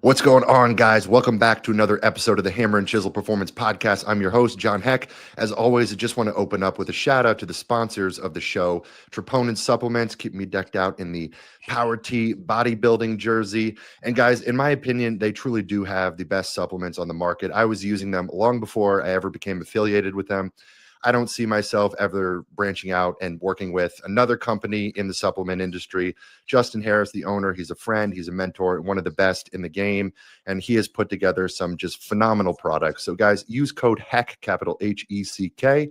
What's going on, guys? Welcome back to another episode of the Hammer and Chisel Performance Podcast. I'm your host, John Heck. As always, I just want to open up with a shout out to the sponsors of the show, Troponin Supplements, keeping me decked out in the Power T bodybuilding jersey. And guys, in my opinion, they truly do have the best supplements on the market. I was using them long before I ever became affiliated with them. I don't see myself ever branching out and working with another company in the supplement industry. Justin Harris, the owner, he's a friend, he's a mentor, one of the best in the game, and he has put together some just phenomenal products. So guys, use code HECK, capital HECK,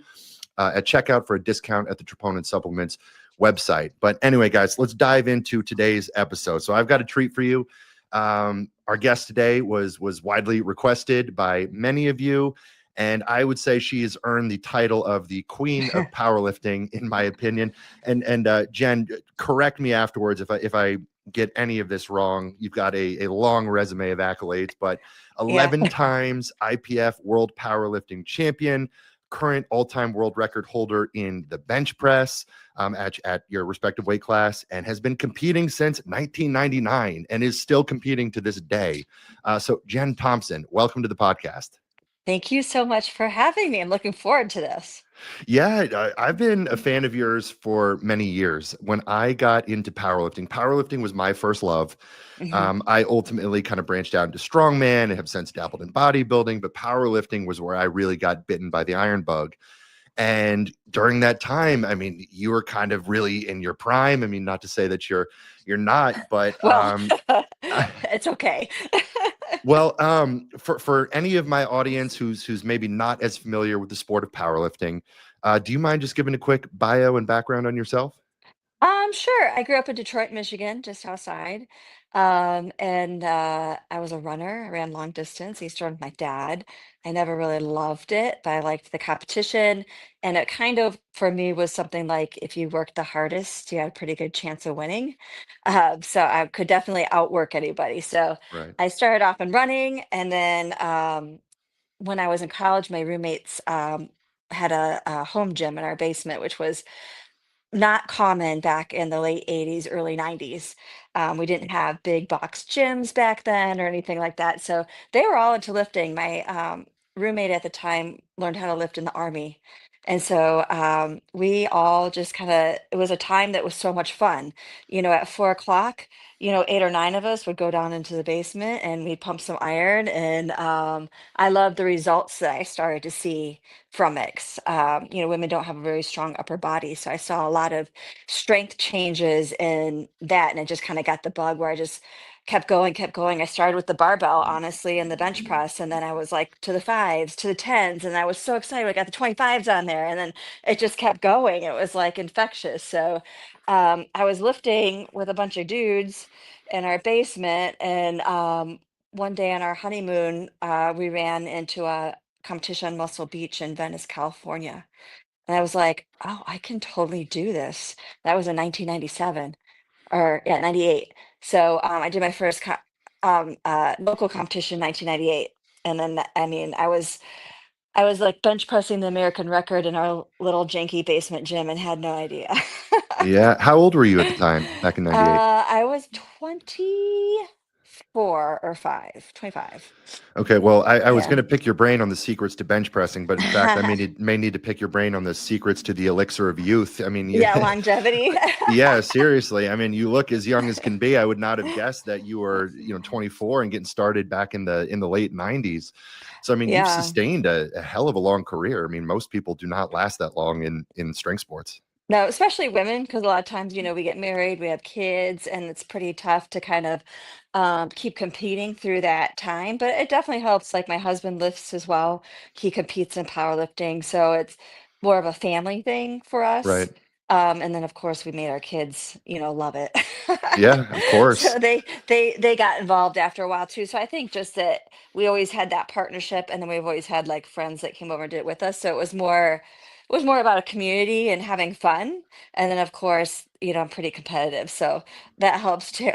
at checkout for a discount at the Troponin Supplements website. But anyway, guys, let's dive into today's episode. So I've got a treat for you. Our guest today was widely requested by many of you. And I would say she has earned the title of the Queen of Powerlifting, in my opinion. And Jen, correct me afterwards if I get any of this wrong. You've got a long resume of accolades, but 11 times IPF World Powerlifting Champion, current all-time world record holder in the bench press at your respective weight class, and has been competing since 1999 and is still competing to this day. So Jen Thompson, welcome to the podcast. Thank you so much for having me. I'm looking forward to this. Yeah, I've been a fan of yours for many years. When I got into powerlifting was my first love. I ultimately kind of branched out into strongman and have since dabbled in bodybuilding, but powerlifting was where I really got bitten by the iron bug. And during that time, I mean, you were kind of really in your prime. I mean, not to say that you're not, but well, it's okay. Well, for any of my audience who's maybe not as familiar with the sport of powerlifting, do you mind just giving a quick bio and background on yourself? Sure. I grew up in Detroit, Michigan, just outside. And I was a runner. I ran long distance. I used to run with my dad. I never really loved it, but I liked the competition. And it kind of, for me, was something like if you worked the hardest, you had a pretty good chance of winning. So I could definitely outwork anybody. So Right. I started off in running, and then when I was in college, my roommates had a home gym in our basement, which was not common back in the late 80s, early 90s. We didn't have big box gyms back then or anything like that. So they were all into lifting. My roommate at the time learned how to lift in the Army. And so we all just kind of, it was a time that was so much fun. At 4 o'clock, eight or nine of us would go down into the basement and we'd pump some iron. And I loved the results that I started to see from it. 'Cause, women don't have a very strong upper body. So I saw a lot of strength changes in that. And it just kind of got the bug where I just kept going, kept going. I started with the barbell, honestly, and the bench press. And then I was like to the fives, to the tens. And I was so excited. I got the 25s on there. And then it just kept going. It was like infectious. So I was lifting with a bunch of dudes in our basement. And one day on our honeymoon, we ran into a competition on Muscle Beach in Venice, California. And I was like, oh, I can totally do this. That was in 1997 or yeah, 98. So I did my first local competition in 1998. And then, I mean, I was like bench pressing the American record in our little janky basement gym and had no idea. Yeah. How old were you at the time back in 98? I was 24 or 5, 25. Okay, well, I was Yeah. going to pick your brain on the secrets to bench pressing, but in fact, I mean, it may need to pick your brain on the secrets to the elixir of youth. I mean, Yeah, longevity. yeah, seriously. I mean, you look as young as can be. I would not have guessed that you were, 24 and getting started back in the late 90s. So, I mean, you've Yeah. sustained a hell of a long career. I mean, most people do not last that long in strength sports. No, especially women, because a lot of times, we get married, we have kids, and it's pretty tough to kind of keep competing through that time. But it definitely helps. Like my husband lifts as well. He competes in powerlifting, so it's more of a family thing for us. Right. And then, of course, we made our kids, love it. Yeah, of course. So they got involved after a while too. So I think just that we always had that partnership, and then we've always had like friends that came over and did it with us. So it was more about a community and having fun. And then, of course, I'm pretty competitive, so that helps too.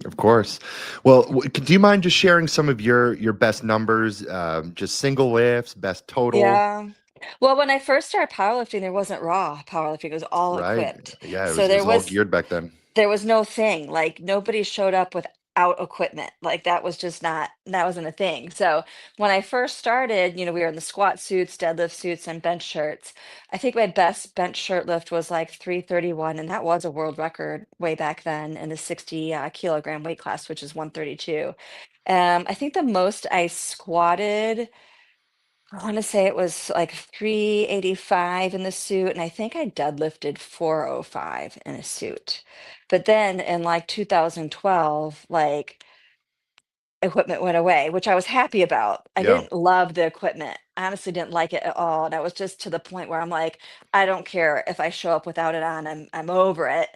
Of course. Well, do you mind just sharing some of your best numbers, just single lifts, best total? Yeah. Well, when I first started powerlifting, there wasn't raw powerlifting. It was all Right. equipped. Yeah, it So was it there was all was geared back then. there was no thing. Like nobody showed up with out equipment. Like that was just not, that wasn't a thing. So when I first started, we were in the squat suits, deadlift suits, and bench shirts. I think my best bench shirt lift was like 331, and that was a world record way back then in the 60 kilogram weight class, which is 132. I think the most I squatted, I want to say it was like 385 in the suit, and I think I deadlifted 405 in a suit. But then in like 2012, like equipment went away, which I was happy about. I Yeah. didn't love the equipment. I honestly didn't like it at all. And I was just to the point where I'm like, I don't care if I show up without it on. I'm over it.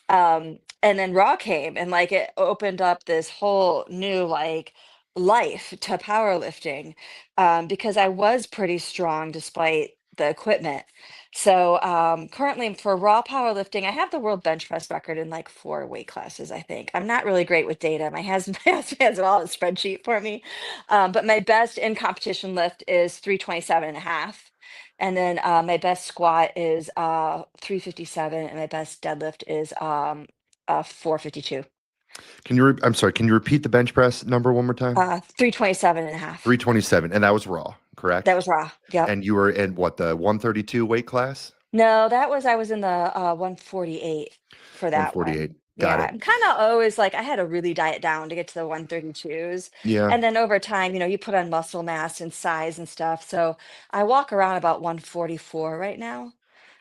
And then Raw came and like it opened up this whole new like life to powerlifting, because I was pretty strong despite the equipment. So currently for raw powerlifting, I have the world bench press record in like 4 weight classes, I think. I'm not really great with data. My husband, my husband has it all in a spreadsheet for me. But my best in competition lift is 327 and a half. And then my best squat is 357, and my best deadlift is 452. I'm sorry, can you repeat the bench press number one more time? 327 and a half. 327, and that was raw, That correct? was raw. Yep. And you were in what, the 132 weight class? No, I was in the 148 for that 148. one. Got Yeah, it. I'm kind of always like I had to really diet down to get to the 132s. Yeah. And then over time, you put on muscle mass and size and stuff. So I walk around about 144 right now.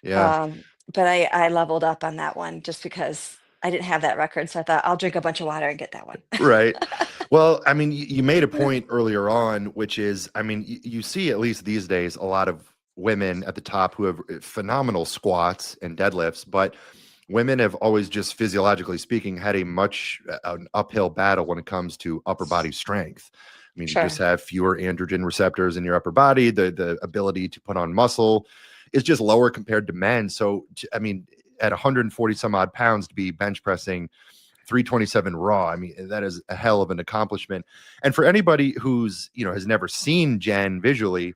Yeah. Um, but I leveled up on that one just because I didn't have that record. So I thought I'll drink a bunch of water and get that one. Right. Well, I mean, you made a point earlier on, which is, I mean, you see at least these days a lot of women at the top who have phenomenal squats and deadlifts, but women have always just physiologically speaking had a much an uphill battle when it comes to upper body strength. I mean, you just Sure. have fewer androgen receptors in your upper body. The ability to put on muscle is just lower compared to men. So, I mean, at 140 some odd pounds to be bench pressing 327 raw. I mean, that is a hell of an accomplishment. And for anybody who's, has never seen Jen visually,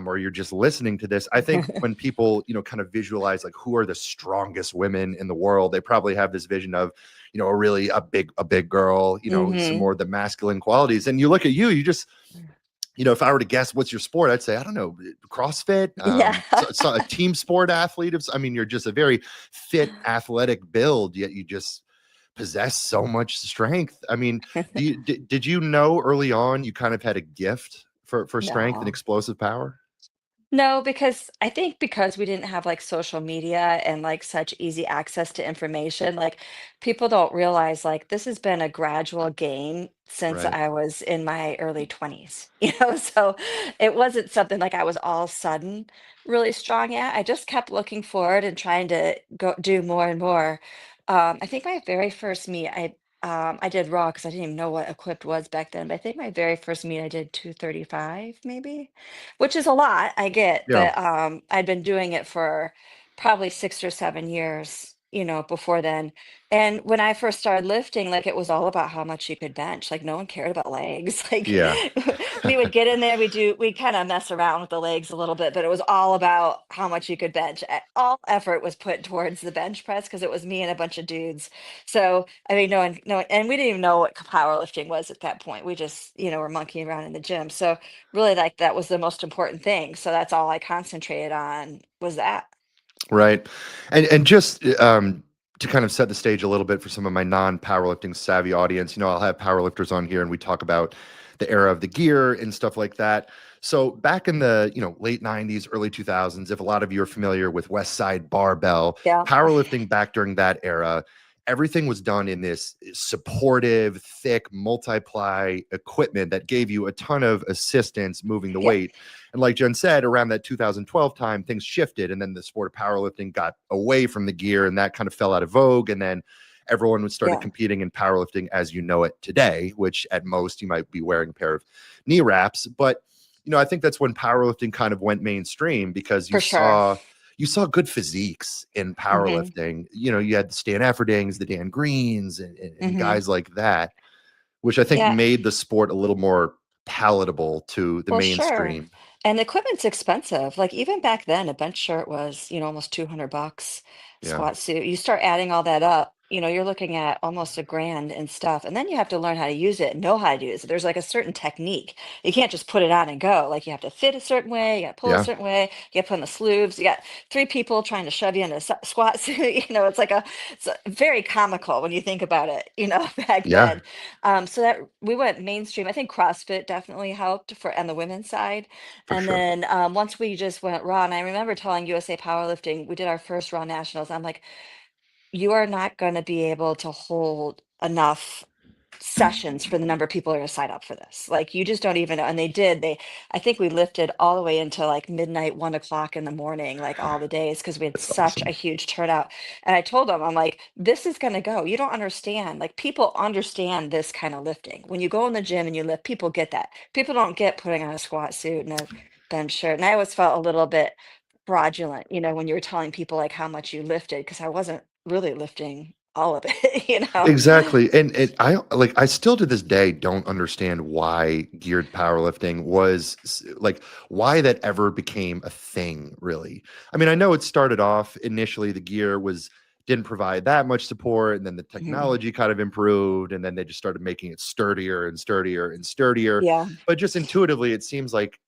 or you're just listening to this, I think when people, kind of visualize like who are the strongest women in the world, they probably have this vision of, a big girl, some Hmm. more of the masculine qualities. And you look at you, you just, if I were to guess what's your sport, I'd say, I don't know, CrossFit, Yeah. so a team sport athlete. I mean, you're just a very fit, athletic build, yet you just possess so much strength. I mean, did you know early on you kind of had a gift for strength and No. explosive power? No, because I think because we didn't have like social media and like such easy access to information, like people don't realize like this has been a gradual gain since Right. I was in my early 20s, so it wasn't something like I was all sudden really strong at. I just kept looking forward and trying to go do more and more. I think my very first meet, I did raw because I didn't even know what equipped was back then, but I think my very first meet I did 235 maybe, which is a lot, I get, Yeah. but I'd been doing it for probably 6 or 7 years, before then. And when I first started lifting, like it was all about how much you could bench. Like no one cared about legs. Like Yeah. we would get in there, we kind of mess around with the legs a little bit, but it was all about how much you could bench. All effort was put towards the bench press because it was me and a bunch of dudes. So I mean, no one, and we didn't even know what powerlifting was at that point. We just, were monkeying around in the gym. So really like that was the most important thing. So that's all I concentrated on was that. Right. And just to kind of set the stage a little bit for some of my non-powerlifting savvy audience, I'll have powerlifters on here and we talk about the era of the gear and stuff like that. So back in the, late 90s, early 2000s, if a lot of you are familiar with West Side Barbell, Yeah. powerlifting back during that era, everything was done in this supportive, thick, multiply equipment that gave you a ton of assistance moving the Yeah. weight. And like Jen said, around that 2012 time, things shifted, and then the sport of powerlifting got away from the gear, and that kind of fell out of vogue. And then everyone was started Yeah. competing in powerlifting as you know it today, which at most you might be wearing a pair of knee wraps. But I think that's when powerlifting kind of went mainstream because For sure. you saw good physiques in Hmm. powerlifting. You had the Stan Efferdings, the Dan Greens, and Hmm. guys like that, which I think Yeah. made the sport a little more palatable to the Well, sure. mainstream. And the equipment's expensive. Like even back then, a bench shirt was, almost $200. Yeah. Squat suit. You start adding all that up. you're looking at almost a grand and stuff. And then you have to learn how to use it and know how to use it. There's like a certain technique. You can't just put it on and go. Like you have to fit a certain way, you got to pull a Yeah. certain way, you got to put in the sleeves. You got three people trying to shove you in a squat suit. It's like it's very comical when you think about it, back Yeah, then. So that we went mainstream. I think CrossFit definitely helped for on the women's side. for And sure. then once we just went raw, and I remember telling USA Powerlifting, we did our first raw nationals. I'm like, you are not going to be able to hold enough sessions for the number of people who are going to sign up for this. Like you just don't even know. And they did. I think we lifted all the way into like midnight, 1 o'clock in the morning, like all the days, because we had That's such a awesome. huge turnout. And I told them, I'm like, this is going to go. You don't understand. Like people understand this kind of lifting. When you go in the gym and you lift, people get that. People don't get putting on a squat suit and a bench shirt. And I always felt a little bit fraudulent, when you were telling people like how much you lifted, because I wasn't really lifting all of it. Exactly. And I still to this day don't understand why geared powerlifting was like why that ever became a thing, really. I mean, I know it started off initially the gear was didn't provide that much support, and then the Mhm. technology kind of improved, and then they just started making it sturdier and sturdier and sturdier. Yeah. But just intuitively, it seems like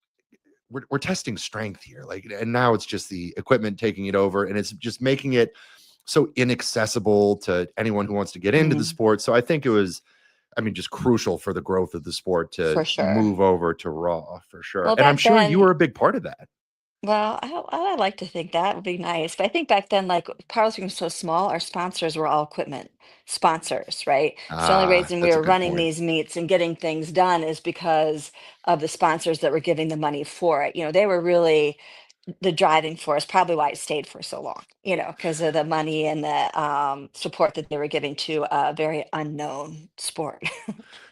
we're testing strength here. Like, and now it's just the equipment taking it over, and it's just making it so inaccessible to anyone who wants to get into the Mhm. sport. So I think it was, I mean, just crucial for the growth of the sport to For sure. move over to Raw for sure. Well, And I'm back sure you then, were a big part of that. well, I like to think that would be nice. But I think back then, like powerlifting was so small, our sponsors were all equipment sponsors, right? So the only Ah, reason we that's a were good running point. these meets and getting things done is because of the sponsors that were giving the money for it. They were really the driving force, probably why it stayed for so long, because of the money and the support that they were giving to a very unknown sport.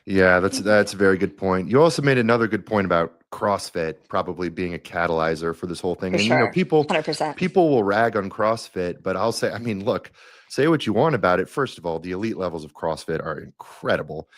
Yeah, that's a very good point. You also made another good point about CrossFit probably being a catalyzer for this whole thing. For And sure. people 100%. people will rag on CrossFit, but I'll say, I mean, look, say what you want about it. First of all, the elite levels of CrossFit are incredible.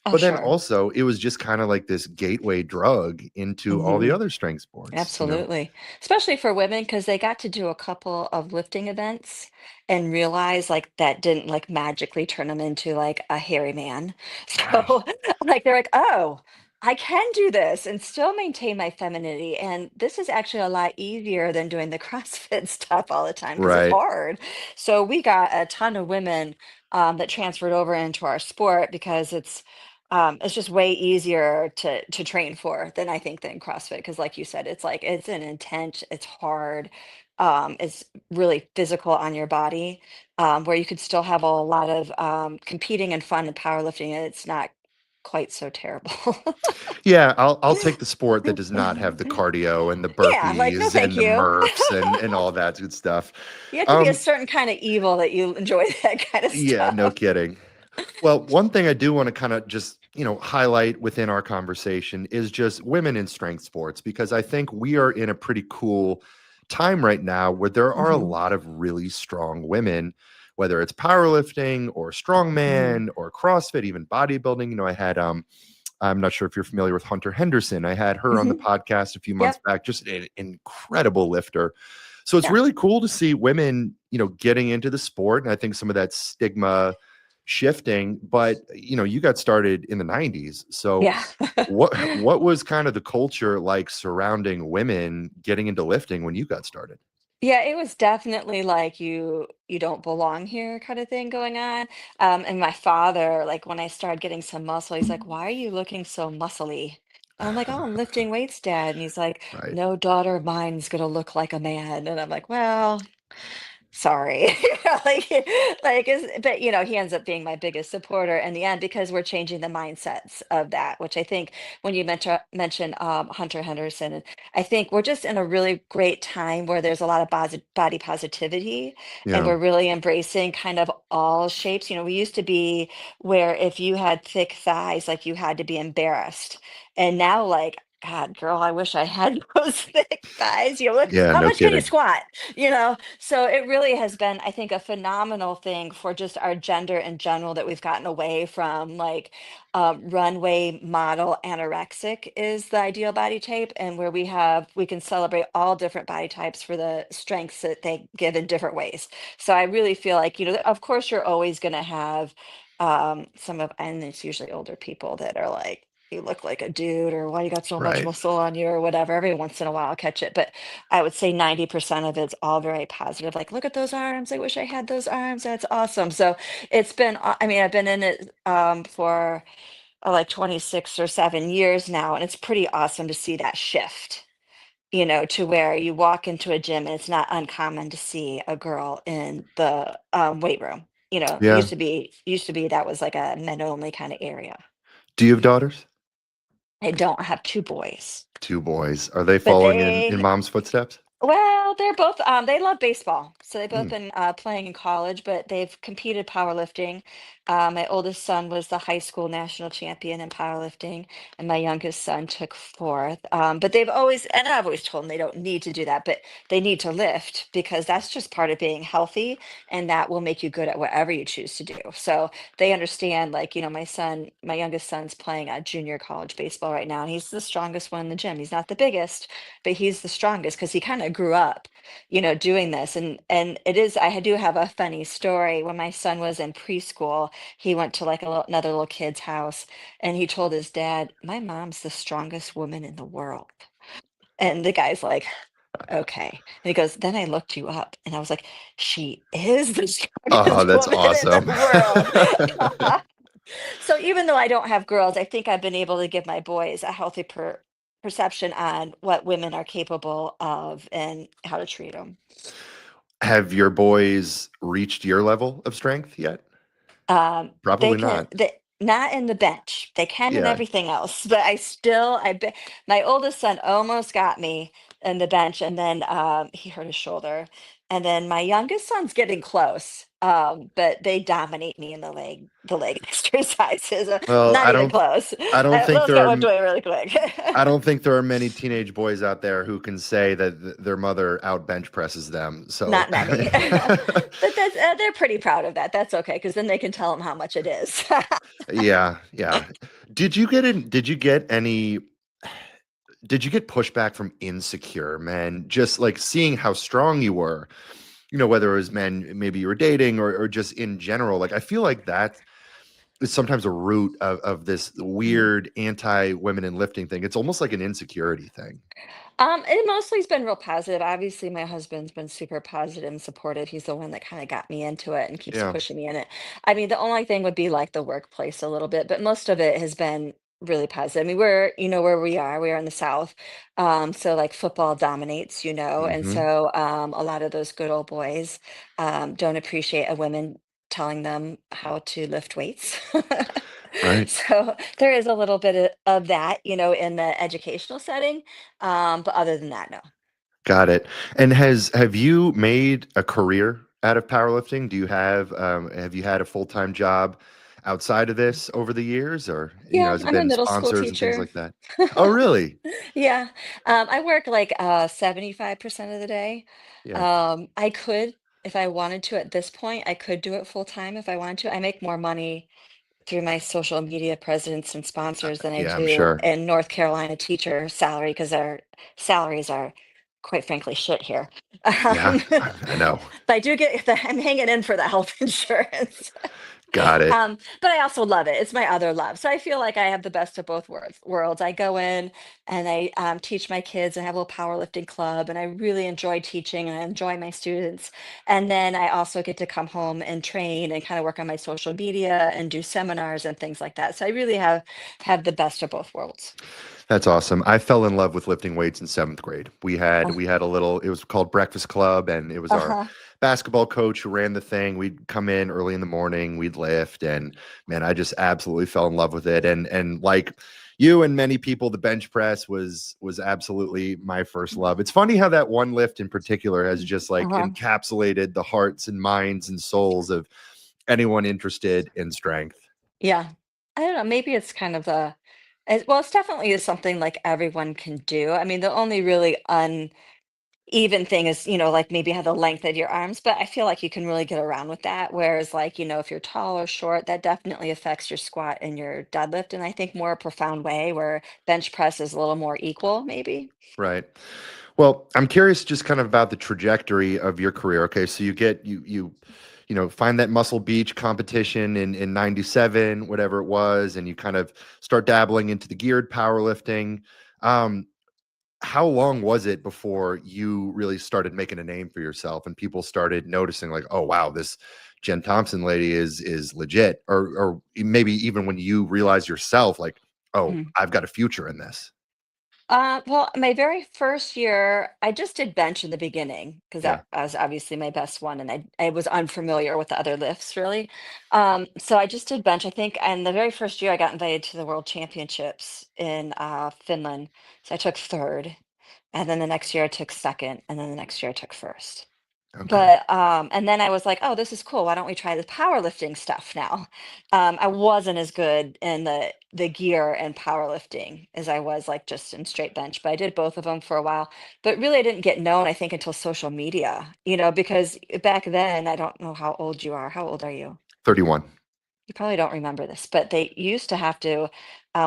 Oh, But then sure. also, it was just kind of like this gateway drug into all the Hmm. other strength sports. Absolutely. Especially for women, because they got to do a couple of lifting events and realize like that didn't like magically turn them into like a hairy man. Right. So like they're like, oh, I can do this and still maintain my femininity. And this is actually a lot easier than doing the CrossFit stuff all the time because it's Right. hard. So we got a ton of women that transferred over into our sport because it's just way easier to train for than I think than CrossFit because, like you said, it's like it's an intense, it's hard, it's really physical on your body, where you could still have a lot of competing and fun and powerlifting, and it's not quite so terrible. Yeah, I'll take the sport that does not have the cardio and the Yeah, like no, burpees thank and the you. Murphs and all that good stuff. You have to be a Um, certain kind of evil that you enjoy that kind of yeah, no stuff. kidding. Well, one thing I do want to kind of just, highlight within our conversation is just women in strength sports, because I think we are in a pretty cool time right now where there are a Hmm. lot of really strong women, whether it's powerlifting or Hmm. strongman or CrossFit, even bodybuilding. I had I'm not sure if you're familiar with Hunter Henderson. I had her on the Hmm. podcast a few months Yep. back, just an incredible lifter. So it's Yeah. really cool to see women, getting into the sport. And I think some of that stigma shifting, but you got started in the 90s. So Yeah. what was kind of the culture like surrounding women getting into lifting when you got started? Yeah, it was definitely like you don't belong here kind of thing going on. And my father, like when I started getting some muscle, he's like, "Why are you looking so muscly?" And I'm like, "Oh, I'm lifting weights, Dad." And he's like, Right. "No daughter of mine's gonna look like a man." And I'm like, "Well, sorry." like but he ends up being my biggest supporter in the end because we're changing the mindsets of that, which I think when you mentioned Hunter Henderson, and I think we're just in a really great time where there's a lot of body positivity, and Yeah. we're really embracing kind of all shapes. We used to be where if you had thick thighs, like you had to be embarrassed, and now like God, girl, I wish I had those thick thighs. You look, Yeah, how no much can you kidding. squat? So it really has been, I think, a phenomenal thing for just our gender in general that we've gotten away from like runway model anorexic is the ideal body type, and where we can celebrate all different body types for the strengths that they give in different ways. So I really feel like, of course, you're always going to have and it's usually older people that are like, you look like a dude, or why you got so much Right. muscle on you, or whatever. Every once in a while I'll catch it, but I would say 90% of it's all very positive. Like, look at those arms, I wish I had those arms, that's awesome. So it's been I mean, I've been in it for like 26 or 7 years now, and it's pretty awesome to see that shift, to where you walk into a gym and it's not uncommon to see a girl in the weight room. It Yeah. used to be that was like a men only kind of area. Do you have daughters? I don't have two boys, Two boys. Are they but following in mom's footsteps? well, they're both they love baseball. So they both Hmm. been playing in college, but they've competed powerlifting. My oldest son was the high school national champion in powerlifting, and my youngest son took fourth. But they've always, and I've always told them they don't need to do that, but they need to lift because that's just part of being healthy, and that will make you good at whatever you choose to do. So they understand, like, my youngest son's playing junior college baseball right now, and he's the strongest one in the gym. He's not the biggest, but he's the strongest because he kind of grew up, doing this. And I do have a funny story. When my son was in preschool, he went to like another little kid's house, and he told his dad, "My mom's the strongest woman in the world." And the guy's like, "Okay." And he goes, "Then I looked you up, and I was like, she is the Oh, strongest that's woman in the awesome. world." So even though I don't have girls, I think I've been able to give my boys a healthy perception on what women are capable of and how to treat them. Have your boys reached your level of strength yet? They Probably can not. they not in the bench. They can in Yeah. everything else, but I bet my oldest son almost got me in the bench, and then he hurt his shoulder. And then my youngest son's getting close. But they dominate me in the leg exercises. Well, Not even close. I don't think Let's there get are one away really quick. I don't think there are many teenage boys out there who can say that their mother out bench presses them. So Not many. But they're pretty proud of that. That's okay, because then they can tell them how much it is. yeah, yeah. Did you get any did you get pushback from insecure men just like seeing how strong you were? Whether it was men maybe you were dating or just in general. Like I feel like that is sometimes a root of this Mhm. weird anti-women in lifting thing. It's almost like an insecurity thing. It mostly has been real positive. Obviously, my husband's been super positive and supportive. He's the one that kind of got me into it and keeps Yeah. pushing me in it. I mean, the only thing would be like the workplace a little bit, but most of it has been really positive. I mean, where we are in the South. So like football dominates, and Hmm. so a lot of those good old boys don't appreciate a woman telling them how to lift weights. Right. So there is a little bit of that, in the educational setting. But other than that, no. Got it. And have you made a career out of powerlifting? Have you had a full-time job outside of this over the years, or Yeah, has it I'm a been middle school sponsors and things teacher. like that? Oh, really? Yeah. I work like 75% of the day. Yeah. I could, if I wanted to at this point, I could do it full time if I wanted to. I make more money through my social media presence and sponsors than I Yeah, I'm do sure. in North Carolina teacher salary, because our salaries are quite frankly shit here. Yeah, But I know. I do I'm hanging in for the health insurance. Got it. But I also love it. It's my other love. So I feel like I have the best of both worlds. I go in and I teach my kids, and I have a little powerlifting club, and I really enjoy teaching and I enjoy my students. And then I also get to come home and train and kind of work on my social media and do seminars and things like that. So I really have the best of both worlds. That's awesome. I fell in love with lifting weights in seventh grade. We had Uh, we had a little. It was called Breakfast Club, and it was our uh-huh. basketball coach who ran the thing. We'd come in early in the morning, we'd lift, and man, I just absolutely fell in love with it. And like you and many people, the bench press was absolutely my first love. It's funny how that one lift in particular has just like Uh-huh. encapsulated the hearts and minds and souls of anyone interested in strength. Yeah. I don't know. Maybe it's kind of the Well, it's definitely is something like everyone can do. I mean, the only really uneven thing is, like maybe how the length of your arms, but I feel like you can really get around with that. Whereas, like, if you're tall or short, that definitely affects your squat and your deadlift. And I think more a profound way where bench press is a little more equal, maybe. Right. Well, I'm curious just kind of about the trajectory of your career. Okay, so you find that Muscle Beach competition in 97, whatever it was, and you kind of start dabbling into the geared powerlifting. Um, how long was it before you really started making a name for yourself and people started noticing like, oh wow, this Jen Thompson lady is legit, or maybe even when you realize yourself like, oh, I've got a future in this. Well, my very first year, I just did bench in the beginning because Yeah. that was obviously my best one, and I was unfamiliar with the other lifts really. So I just did bench, I think, and the very first year I got invited to the World Championships in Finland. So I took third, and then the next year I took second, and then the next year I took first. Okay. But, and then I was like, "Oh, this is cool. Why don't we try the powerlifting stuff now?" I wasn't as good in the gear and powerlifting as I was like just in straight bench, but I did both of them for a while. But really, I didn't get known, I think, until social media, because back then, I don't know how old you are. How old are you? 31. You probably don't remember this, but they used to have to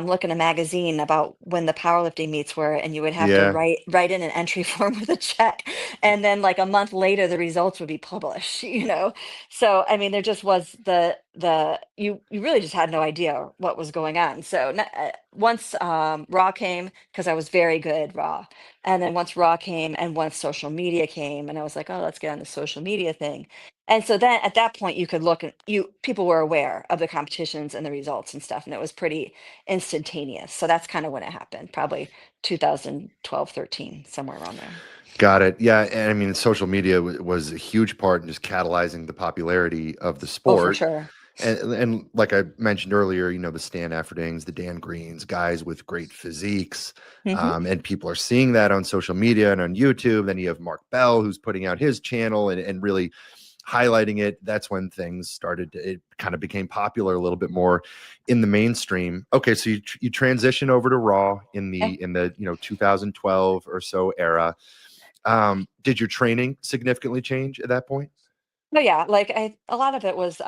look in a magazine about when the powerlifting meets were, and you would have to Yeah. write in an entry form with a check, and then like a month later, the results would be published. So I mean, there just was you really just had no idea what was going on. So once Raw came, because I was very good Raw, and then once Raw came, and once social media came, and I was like, oh, let's get on the social media thing. And so then at that point you could look and people were aware of the competitions and the results and stuff, and it was pretty instantaneous. So that's kind of when it happened, probably 2012, 13, somewhere around there. Got it. Yeah, and I mean, social media was a huge part in just catalyzing the popularity of the Oh, for sport. sure. And like I mentioned earlier, the Stan Efferdings, the Dan Greens, guys with great physiques, Hmm. and people are seeing that on social media and on YouTube. Then you have Mark Bell, who's putting out his channel and really highlighting it. That's when things started. It kind of became popular a little bit more in the mainstream. Okay, so you transition over to Raw in the 2012 or so era. Did your training significantly change at that point? Oh yeah, like a lot of it was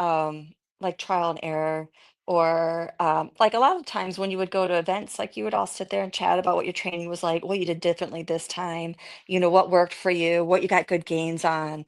like trial and error, or like a lot of times when you would go to events, like you would all sit there and chat about what your training was like, what you did differently this time, what worked for you, what you got good gains on.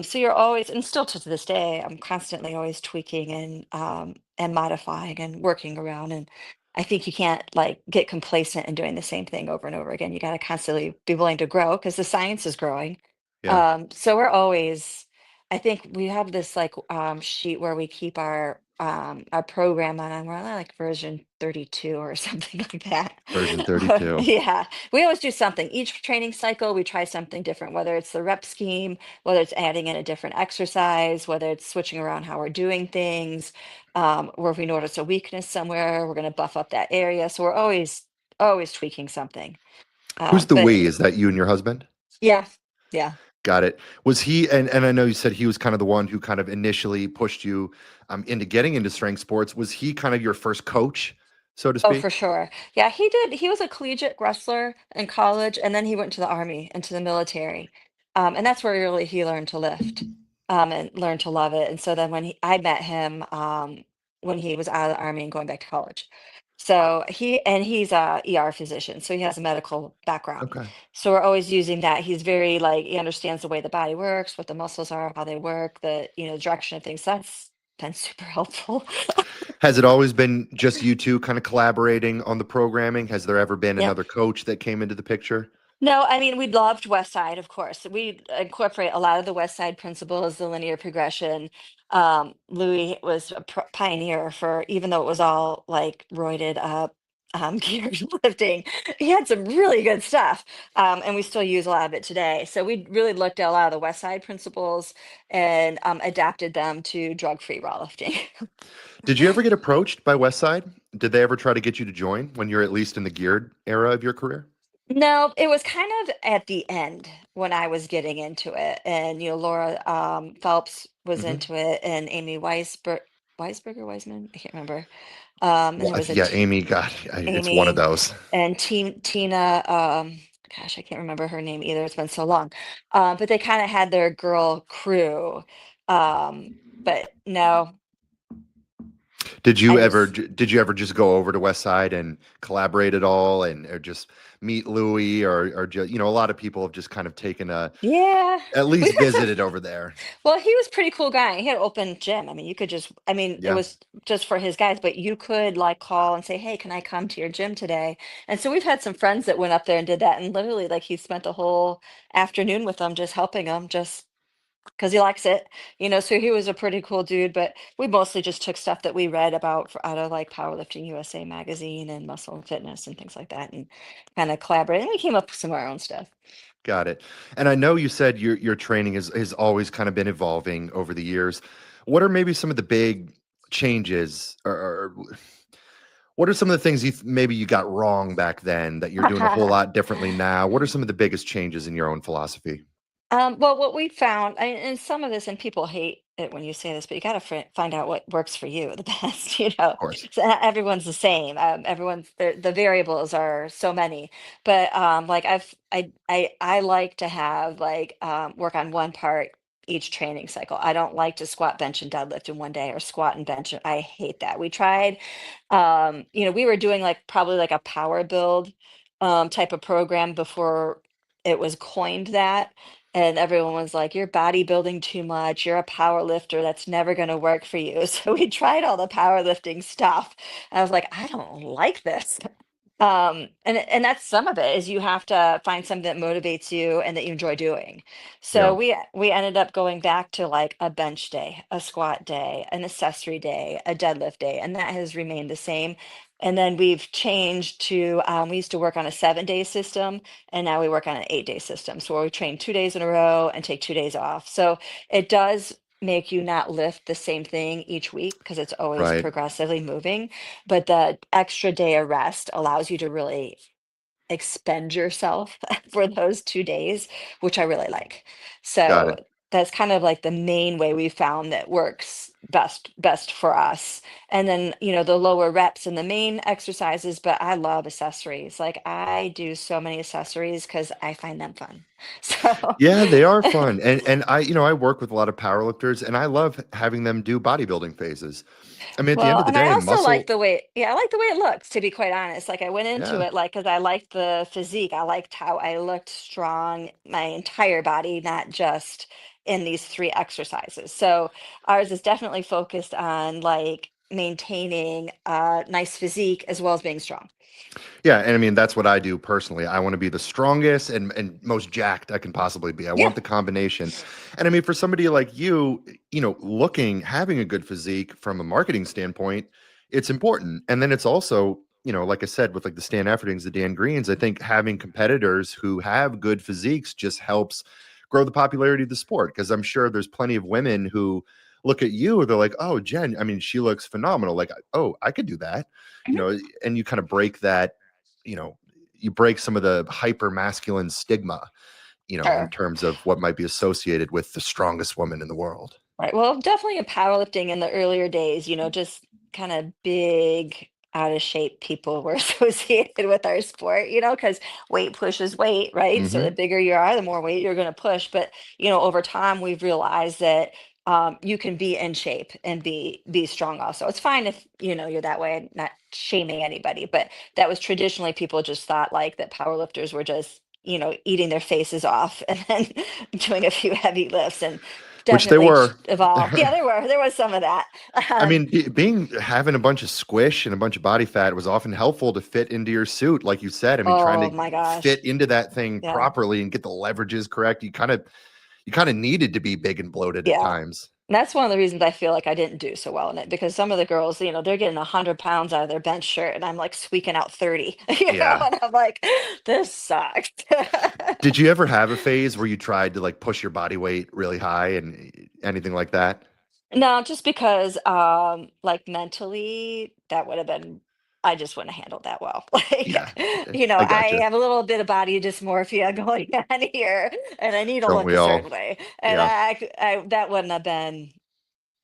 So you're always, and still to this day, I'm constantly always tweaking and modifying and working around. And I think you can't like get complacent and doing the same thing over and over again. You got to constantly be willing to grow because the science is growing. Yeah. So we're always, I think we have this like sheet where we keep our program on, and we're on like version 32 or something like that. Version 32. Yeah, we always do something. Each training cycle, we try something different, whether it's the rep scheme, whether it's adding in a different exercise, whether it's switching around how we're doing things, or if we notice a weakness somewhere, we're going to buff up that area. So we're always tweaking something. Who's the But we? Is that you and your husband? yeah, yeah. Got it. Was he, and I know you said he was kind of the one who kind of initially pushed you into getting into strength sports. Was he kind of your first coach, so to Oh, for speak? sure. Yeah, he did. He was a collegiate wrestler in college, and then he went to the army, into the military. And that's where really he learned to lift, and learned to love it. And so then I met him, when he was out of the army and going back to college. So he's a ER physician, so he has a medical background. Okay. So we're always using that. He's very like, he understands the way the body works, what the muscles are, how they work, the direction of things. That's been super helpful. Has it always been just you two kind of collaborating on the programming? Has there ever been Yep. another coach that came into the picture? No, I mean, we loved West Side, of course. We incorporate a lot of the West Side principles, the linear progression. Louis was a pioneer for, even though it was all like roided up, geared lifting, he had some really good stuff. And we still use a lot of it today. So we really looked at a lot of the West Side principles and adapted them to drug-free raw lifting. Did you ever get approached by Westside? Did they ever try to get you to join when you're at least in the geared era of your career? No, it was kind of at the end when I was getting into it, and Laura Phelps was Hmm. into it, and Amy Weisberger, Weisman, I can't remember. And there was a Yeah, Amy, God, it's one of Amy those. and Tina, gosh, I can't remember her name either. It's been so long. But they kind of had their girl crew. Um, but no, I just, Did you ever just go over to West Side and collaborate at all, and or just meet Louie, or just, a lot of people have just kind of taken a yeah. at We've least had some. visited over there. Well, he was a pretty cool guy. He had an open gym. I mean, you could just, I mean, it Yeah, was just for his guys, but you could like call and say, "Hey, can I come to your gym today?" And so we've had some friends that went up there and did that. And literally, like, he spent the whole afternoon with them, just helping them, just because he likes it, So he was a pretty cool dude. But we mostly just took stuff that we read about out of like Powerlifting USA magazine and Muscle and Fitness and things like that, and kind of collaborated. And we came up with some of our own stuff. got it. And I know you said your training has always kind of been evolving over the years. What are maybe some of the big changes, or what are some of the things maybe you got wrong back then that you're doing a whole lot differently now? What are some of the biggest changes in your own philosophy? Well, what we found, and some of this, and people hate it when you say this, but you got to find out what works for you the best. Of course. So not everyone's the same. Everyone's the variables are so many, but like I like to have like work on one part each training cycle. I don't like to squat, bench, and deadlift in one day, or squat and bench. I hate that. We tried, we were doing like probably like a power build type of program before it was coined that, and everyone was like, "You're bodybuilding too much. You're a power lifter. That's never going to work for you." So we tried all the powerlifting stuff. I was like, I don't like this. And that's some of it, is you have to find something that motivates you and that you enjoy doing. So Yeah. we ended up going back to like a bench day, a squat day, an accessory day, a deadlift day, and that has remained the same. And then we've changed to we used to work on a 7-day system, and now we work on an 8-day system. So we train 2 days in a row and take 2 days off. So it does make you not lift the same thing each week because it's always Right. progressively moving, but the extra day of rest allows you to really expend yourself for those 2 days, which I really like. Got So it. that's kind of like the main way we found that works best for us. And then, the lower reps and the main exercises, but I love accessories. Like, I do so many accessories because I find them fun. So Yeah, they are fun. And I work with a lot of powerlifters, and I love having them do bodybuilding phases. I mean, at the end well, of the and I day, also like muscle, the way, yeah, I like the way it looks, to be quite honest. Like, I went into yeah. it like because I liked the physique. I liked how I looked strong, my entire body, not just in these three exercises. So ours is definitely focused on like maintaining a nice physique as well as being strong. Yeah, and I mean that's what I do personally. I want to be the strongest and most jacked I can possibly be. I Yeah. want the combination. And I mean for somebody like you, having a good physique from a marketing standpoint, it's important. And then it's also, like I said, with like the Stan Efferdings, the Dan Greens, I think having competitors who have good physiques just helps grow the popularity of the sport. Because I'm sure there's plenty of women who look at you, they're like, oh, Jen, I mean, she looks phenomenal. Like, oh, I could do that. Mhm. And you kind of break that, you know, you break some of the hyper masculine stigma, in Sure. terms of what might be associated with the strongest woman in the world. Right. Well, definitely in powerlifting in the earlier days, just kind of big, out of shape people were associated with our sport, because weight pushes weight, right? So the Hmm. bigger you are, the more weight you're going to push. But, over time, we've realized that you can be in shape and be strong also. It's fine if, you're that way. I'm not shaming anybody, but that was traditionally, people just thought like that powerlifters were just, eating their faces off and then doing a few heavy lifts, and Which they definitely were. evolved. Yeah, there was some of that. I Um, mean, having a bunch of squish and a bunch of body fat was often helpful to fit into your suit, like you said. I mean, trying oh to my gosh. fit into that thing Yeah. properly and get the leverages correct. You kind of needed to be big and bloated at Yeah. times. And that's one of the reasons I feel like I didn't do so well in it, because some of the girls, they're getting 100 pounds out of their bench shirt and I'm like squeaking out 30, Yeah. and I'm like, this sucks. Did you ever have a phase where you tried to like push your body weight really high and anything like that? No, just because like mentally that would have been, I just wouldn't have handled that well. Yeah, Like, I I gotcha. have a little bit of body dysmorphia going on here, and I need to Don't look we a all? certain way. And Yeah. that wouldn't have been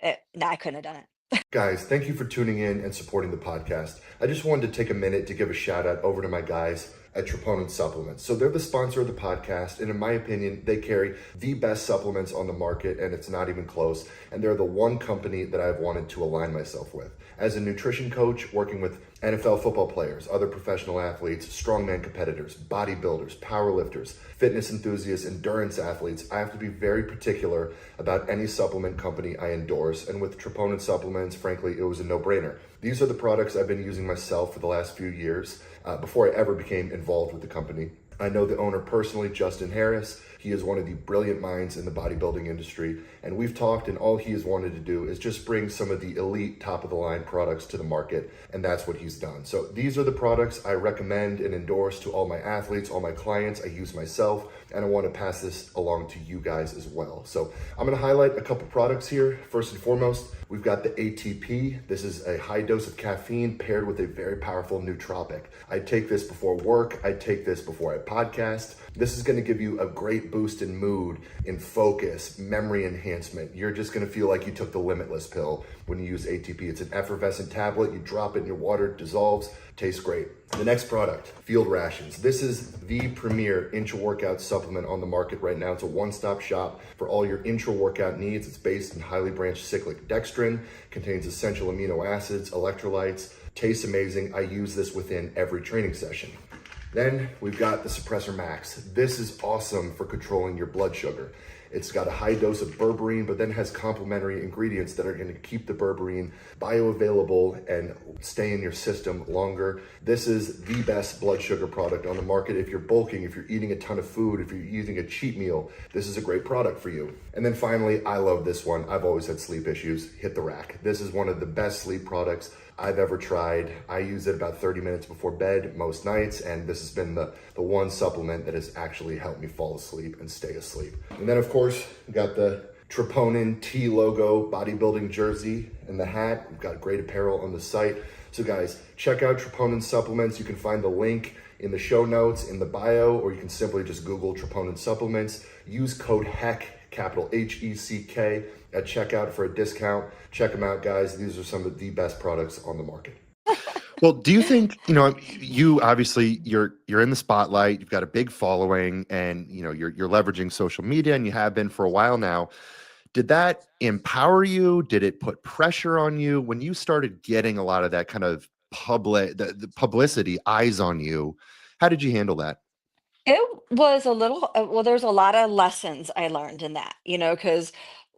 it. No, I couldn't have done it. Guys, thank you for tuning in and supporting the podcast. I just wanted to take a minute to give a shout out over to my guys at Troponin Supplements. So they're the sponsor of the podcast, and in my opinion, they carry the best supplements on the market, and it's not even close. And they're the one company that I've wanted to align myself with. As a nutrition coach, working with NFL football players, other professional athletes, strongman competitors, bodybuilders, powerlifters, fitness enthusiasts, endurance athletes, I have to be very particular about any supplement company I endorse. And with Troponin Supplements, frankly, it was a no-brainer. These are the products I've been using myself for the last few years before I ever became involved with the company. I know the owner personally, Justin Harris. He is one of the brilliant minds in the bodybuilding industry, and we've talked, and all he has wanted to do is just bring some of the elite top of the line products to the market, and that's what he's done. So these are the products I recommend and endorse to all my athletes, all my clients. I use myself, and I want to pass this along to you guys as well. So I'm going to highlight a couple products here. First and foremost, we've got the ATP. This is a high dose of caffeine paired with a very powerful nootropic. I take this before work. I take this before I podcast. This is going to give you a great boost in mood, in focus, memory enhancement. You're just going to feel like you took the Limitless pill when you use ATP. It's an effervescent tablet. You drop it in your water, it dissolves, tastes great. The next product, Field Rations. This is the premier intra-workout supplement on the market right now. It's a one-stop shop for all your intra-workout needs. It's based in highly branched cyclic dextrin, contains essential amino acids, electrolytes, tastes amazing. I use this within every training session. Then we've got the Suppressor Max. This is awesome for controlling your blood sugar. It's got a high dose of berberine, but then has complementary ingredients that are going to keep the berberine bioavailable and stay in your system longer. This is the best blood sugar product on the market. If you're bulking, if you're eating a ton of food, if you're using a cheat meal, this is a great product for you. And then finally, I love this one. I've always had sleep issues. Hit the Rack. This is one of the best sleep products I've ever tried. I use it about 30 minutes before bed most nights, and this has been the one supplement that has actually helped me fall asleep and stay asleep. And then of course, we got the Troponin T logo bodybuilding jersey and the hat. We've got great apparel on the site. So guys, check out Troponin Supplements. You can find the link in the show notes, in the bio, or you can simply just Google Troponin Supplements. Use code HECK, capital HECK, at checkout for a discount. Check them out, guys. These are some of the best products on the market. Well, do you think, you obviously you're in the spotlight, you've got a big following, and you're leveraging social media, and you have been for a while now. Did that empower you? Did it put pressure on you when you started getting a lot of that kind of the publicity, eyes on you? How did you handle that? It was a little, well, there's a lot of lessons I learned in that, because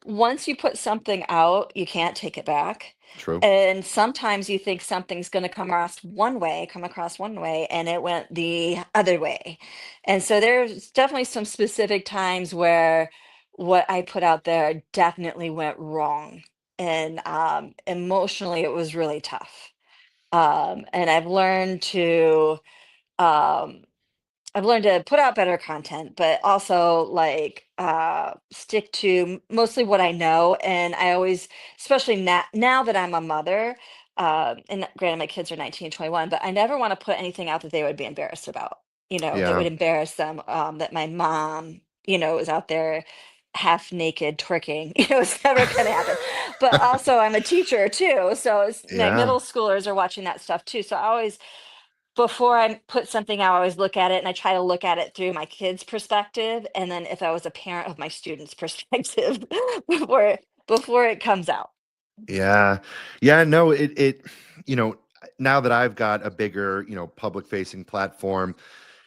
once you put something out, you can't take it back. True. And sometimes you think something's going to come across one way, and it went the other way. And so there's definitely some specific times where what I put out there definitely went wrong. And emotionally, it was really tough. And um, I've learned to put out better content, but also like stick to mostly what I know. And I always, especially now that I'm a mother, and granted my kids are 19 and 21, but I never want to put anything out that they would be embarrassed about, that would Yeah. embarrass them, that my mom, is out there half naked twerking. It's never going to happen. But also I'm a teacher too. So it's my Yeah. middle schoolers are watching that stuff too. So I always, before I put something out, I always look at it and I try to look at it through my kids' perspective, and then if I was a parent of my students' perspective before it comes out. Yeah. Yeah. No, you know, now that I've got a bigger, public facing platform,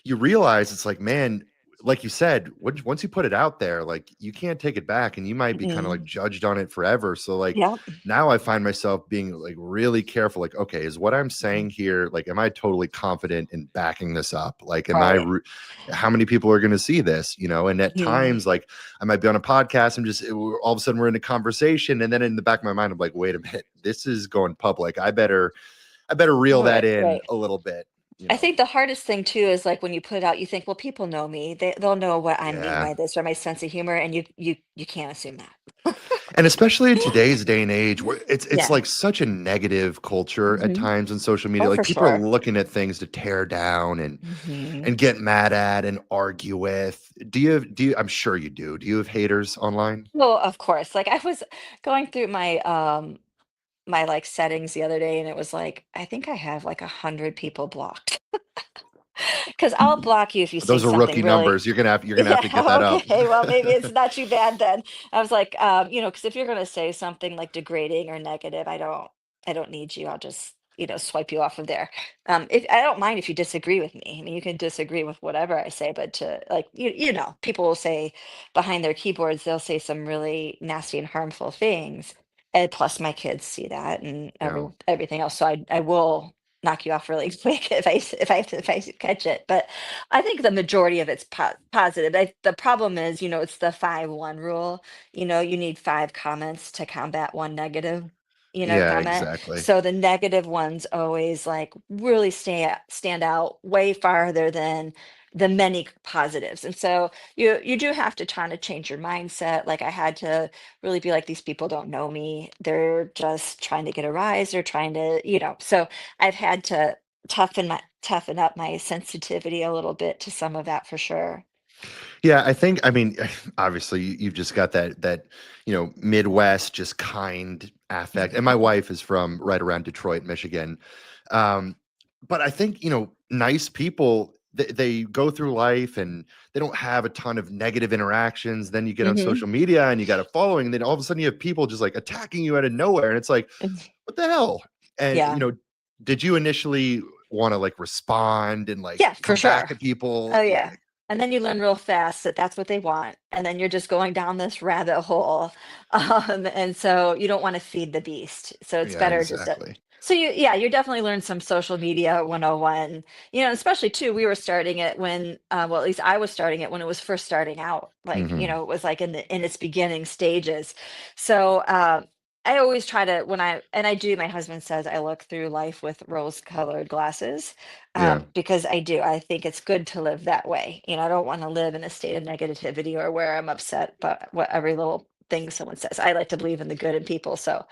you realize it's like, man, like you said, once you put it out there, like you can't take it back, and you might be kind of like Mm, judged on it forever. So like yep. now I find myself being like really careful. Like, okay, is what I'm Mhm. saying here, like, am I totally confident in backing this up? Like, Right. how many people are going to see this? And at Mhm. times, like I might be on a podcast, all of a sudden we're in a conversation, and then in the back of my mind, I'm like, wait a minute, this is going public. I better reel that Right, in right. a little bit. I think the hardest thing too is like when you put it out, you think, well, people know me. They'll know what I mean Yeah. by this or my sense of humor, and you can't assume that. And especially in today's day and age where it's Yeah. like such a negative culture at Hmm. times on social media. Oh, Like for people are sure. looking at things to tear down and Hmm. and get mad at and argue with. I'm sure you do. Do you have haters online? Well, of course. Like I was going through my my like settings the other day, and it was like, I think I have like 100 people blocked. Because I'll block you if you say Those are something rookie really. numbers. You're gonna have to get Yeah, that up. okay. Well, maybe it's not too bad then. I was like, because if you're gonna say something like degrading or negative, I don't need you. I'll just, swipe you off of there. If I don't mind if you disagree with me. I mean, you can disagree with whatever I say, but to like people will say behind their keyboards, they'll say some really nasty and harmful things. And plus my kids see that and Yeah. everything else. So I will knock you off really quick if I catch it. But I think the majority of it's positive. The problem is, it's the 5-1 rule. You need 5 comments to combat one negative, Yeah, comment. exactly. So the negative ones always like really stand out way farther than the many positives. And so you do have to kind of change your mindset. Like I had to really be like, these people don't know me. They're just trying to get a rise. They're trying to, so I've had to toughen up my sensitivity a little bit to some of that for sure. Yeah, I mean, obviously you've just got that Midwest, just kind affect. And my wife is from right around Detroit, Michigan. Um, but I think, nice people, they go through life and they don't have a ton of negative interactions. Then you get on Hmm. social media and you got a following, and then all of a sudden you have people just like attacking you out of nowhere. And it's like, what the hell? And, Yeah. did you initially want to like respond and like Yeah, for come back sure. at people? Oh, Yeah. yeah. And then you learn real fast that that's what they want, and then you're just going down this rabbit hole, and so you don't wanna feed the beast, so it's Yeah, better just to exactly. so you definitely learned some social media 101, especially too, we were starting it when, well, at least I was starting it when it was first starting out, like, Mhm. it was like in its beginning stages. So, I always try to I do, my husband says I look through life with rose-colored glasses, Yeah. because I do. I think it's good to live that way. I don't want to live in a state of negativity or where I'm upset about what every little thing someone says. I like to believe in the good in people. So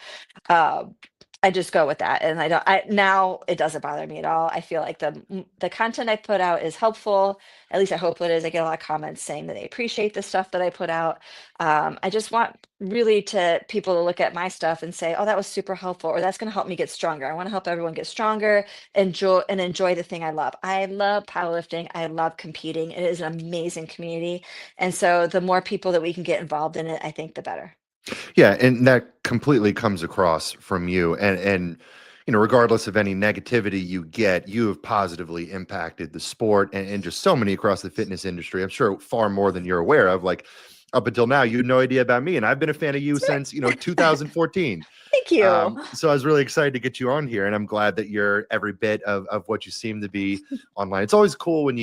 um, I just go with that, and I now it doesn't bother me at all. I feel like the content I put out is helpful. At least I hope it is. I get a lot of comments saying that they appreciate the stuff that I put out. I just want really to people to look at my stuff and say, "Oh, that was super helpful," or "That's going to help me get stronger." I want to help everyone get stronger, enjoy the thing I love. I love powerlifting. I love competing. It is an amazing community, and so the more people that we can get involved in it, I think the better. Yeah, and that completely comes across from you. And regardless of any negativity you get, you have positively impacted the sport and just so many across the fitness industry. I'm sure far more than you're aware of. Like up until now, you had no idea about me, and I've been a fan of you since 2014. Thank you. So I was really excited to get you on here, and I'm glad that you're every bit of what you seem to be online. It's always cool when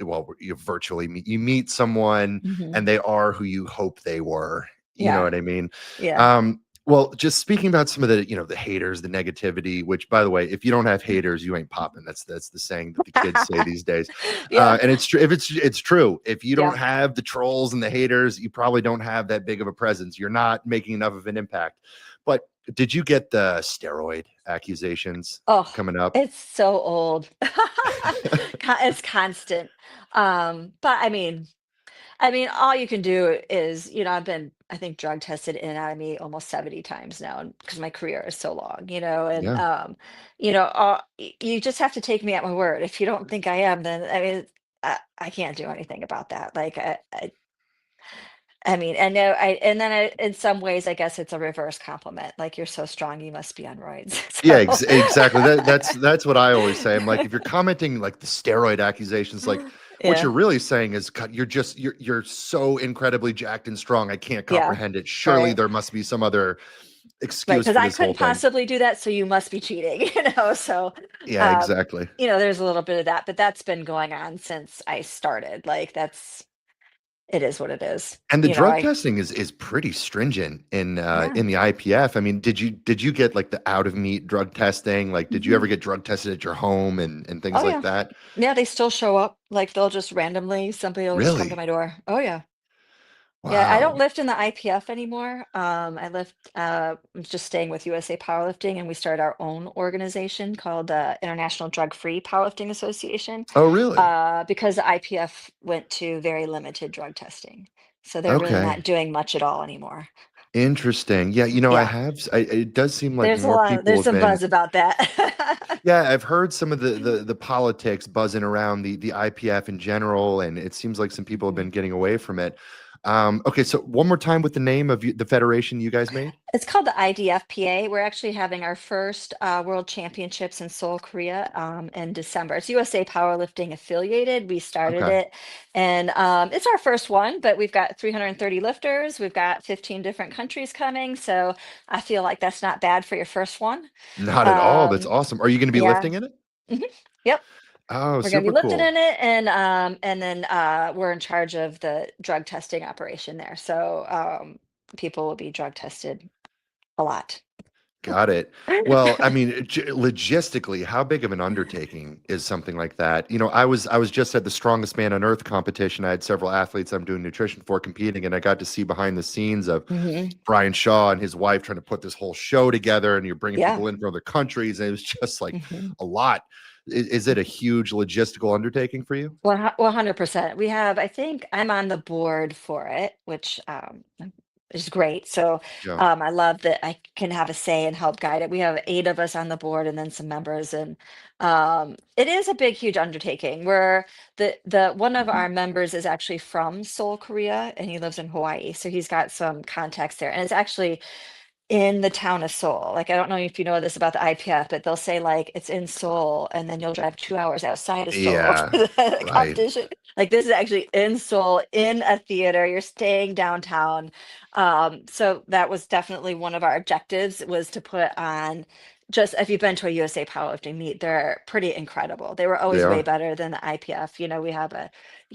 well, you virtually meet someone Mhm. and they are who you hope they were. You know Yeah. what I mean? Yeah. Well, just speaking about some of the haters, the negativity, which by the way, if you don't have haters, you ain't popping. That's the saying that the kids say these days. Yeah. And it's true. If it's true, if you don't Yeah. have the trolls and the haters, you probably don't have that big of a presence. You're not making enough of an impact. But did you get the steroid accusations Oh, coming up? it's so old. It's constant. But I mean, all you can do is, I've been, I think, drug tested in and out of me almost 70 times now because my career is so long, and Yeah. you just have to take me at my word. If you don't think I am, then I mean, I can't do anything about that. Like I mean, I know and then in some ways, I guess it's a reverse compliment. Like you're so strong, you must be on roids. Yeah, So exactly. That's what I always say. I'm like, if you're commenting like the steroid accusations, like what yeah, you're really saying is you're so incredibly jacked and strong. I can't yeah, comprehend it. Surely right. there must be some other Right, excuse because for I this whole couldn't thing. possibly do that, so you must be cheating, so, Yeah, um, exactly. there's a little bit of that, but that's been going on since I started, like, it is what it is, And the drug I testing is pretty stringent yeah, in the IPF. I mean, did you get like the out of meat drug testing? Like, did you mhm. ever get drug tested at your home and things Oh, like yeah. that? Yeah, they still show up, like, somebody will just come to Really? my door. Oh, yeah. Yeah, I don't Wow. lift in the IPF anymore. I lift, I'm just staying with USA Powerlifting, and we started our own organization called International Drug Free Powerlifting Association, Oh, really? because the IPF went to very limited drug testing. So they're really Okay. not doing much at all anymore. Interesting. Yeah, I Yeah, have. It does seem like more people there's have some been. buzz about that. Yeah, I've heard some of the politics buzzing around the IPF in general, and it seems like some people have Mhm. been getting away from it. Okay, so one more time with the name of the federation you guys made. It's called the IDFPA. We're actually having our first World Championships in Seoul, Korea, in December. It's USA Powerlifting affiliated. We started Okay, it, and it's our first one. But we've got 330 lifters. We've got 15 different countries coming. So I feel like that's not bad for your first one. not at all. That's Um, awesome. Are you going to be yeah. lifting in it? Mhm. Yep. Oh, We're going to super be lifting cool. in it, and then we're in charge of the drug testing operation there. So people will be drug tested a lot. Got it. Well, I mean, logistically, how big of an undertaking is something like that? I was just at the Strongest Man on Earth competition. I had several athletes I'm doing nutrition for competing, and I got to see behind the scenes of Hmm. Brian Shaw and his wife trying to put this whole show together, and you're bringing Yeah. people in from other countries, and it was just like Hmm. a lot. Is it a huge logistical undertaking for you? 100%. We have, I think I'm on the board for it, which is great. So Yeah. I love that I can have a say and help guide it. We have 8 of us on the board and then some members, and it is a big, huge undertaking. Where the one of our members is actually from Seoul, Korea, and he lives in Hawaii, so he's got some contacts there, and it's actually in the town of Seoul. Like, I don't know if you know this about the IPF, but they'll say like it's in Seoul, and then you'll drive 2 hours outside of Seoul Yeah. for the Right. competition. Like, this is actually in Seoul, in a theater. You're staying downtown. So that was definitely one of our objectives, was to put on. Just if you've been to a USA powerlifting meet, they're pretty incredible. They were They always way are. better than the IPF. We have a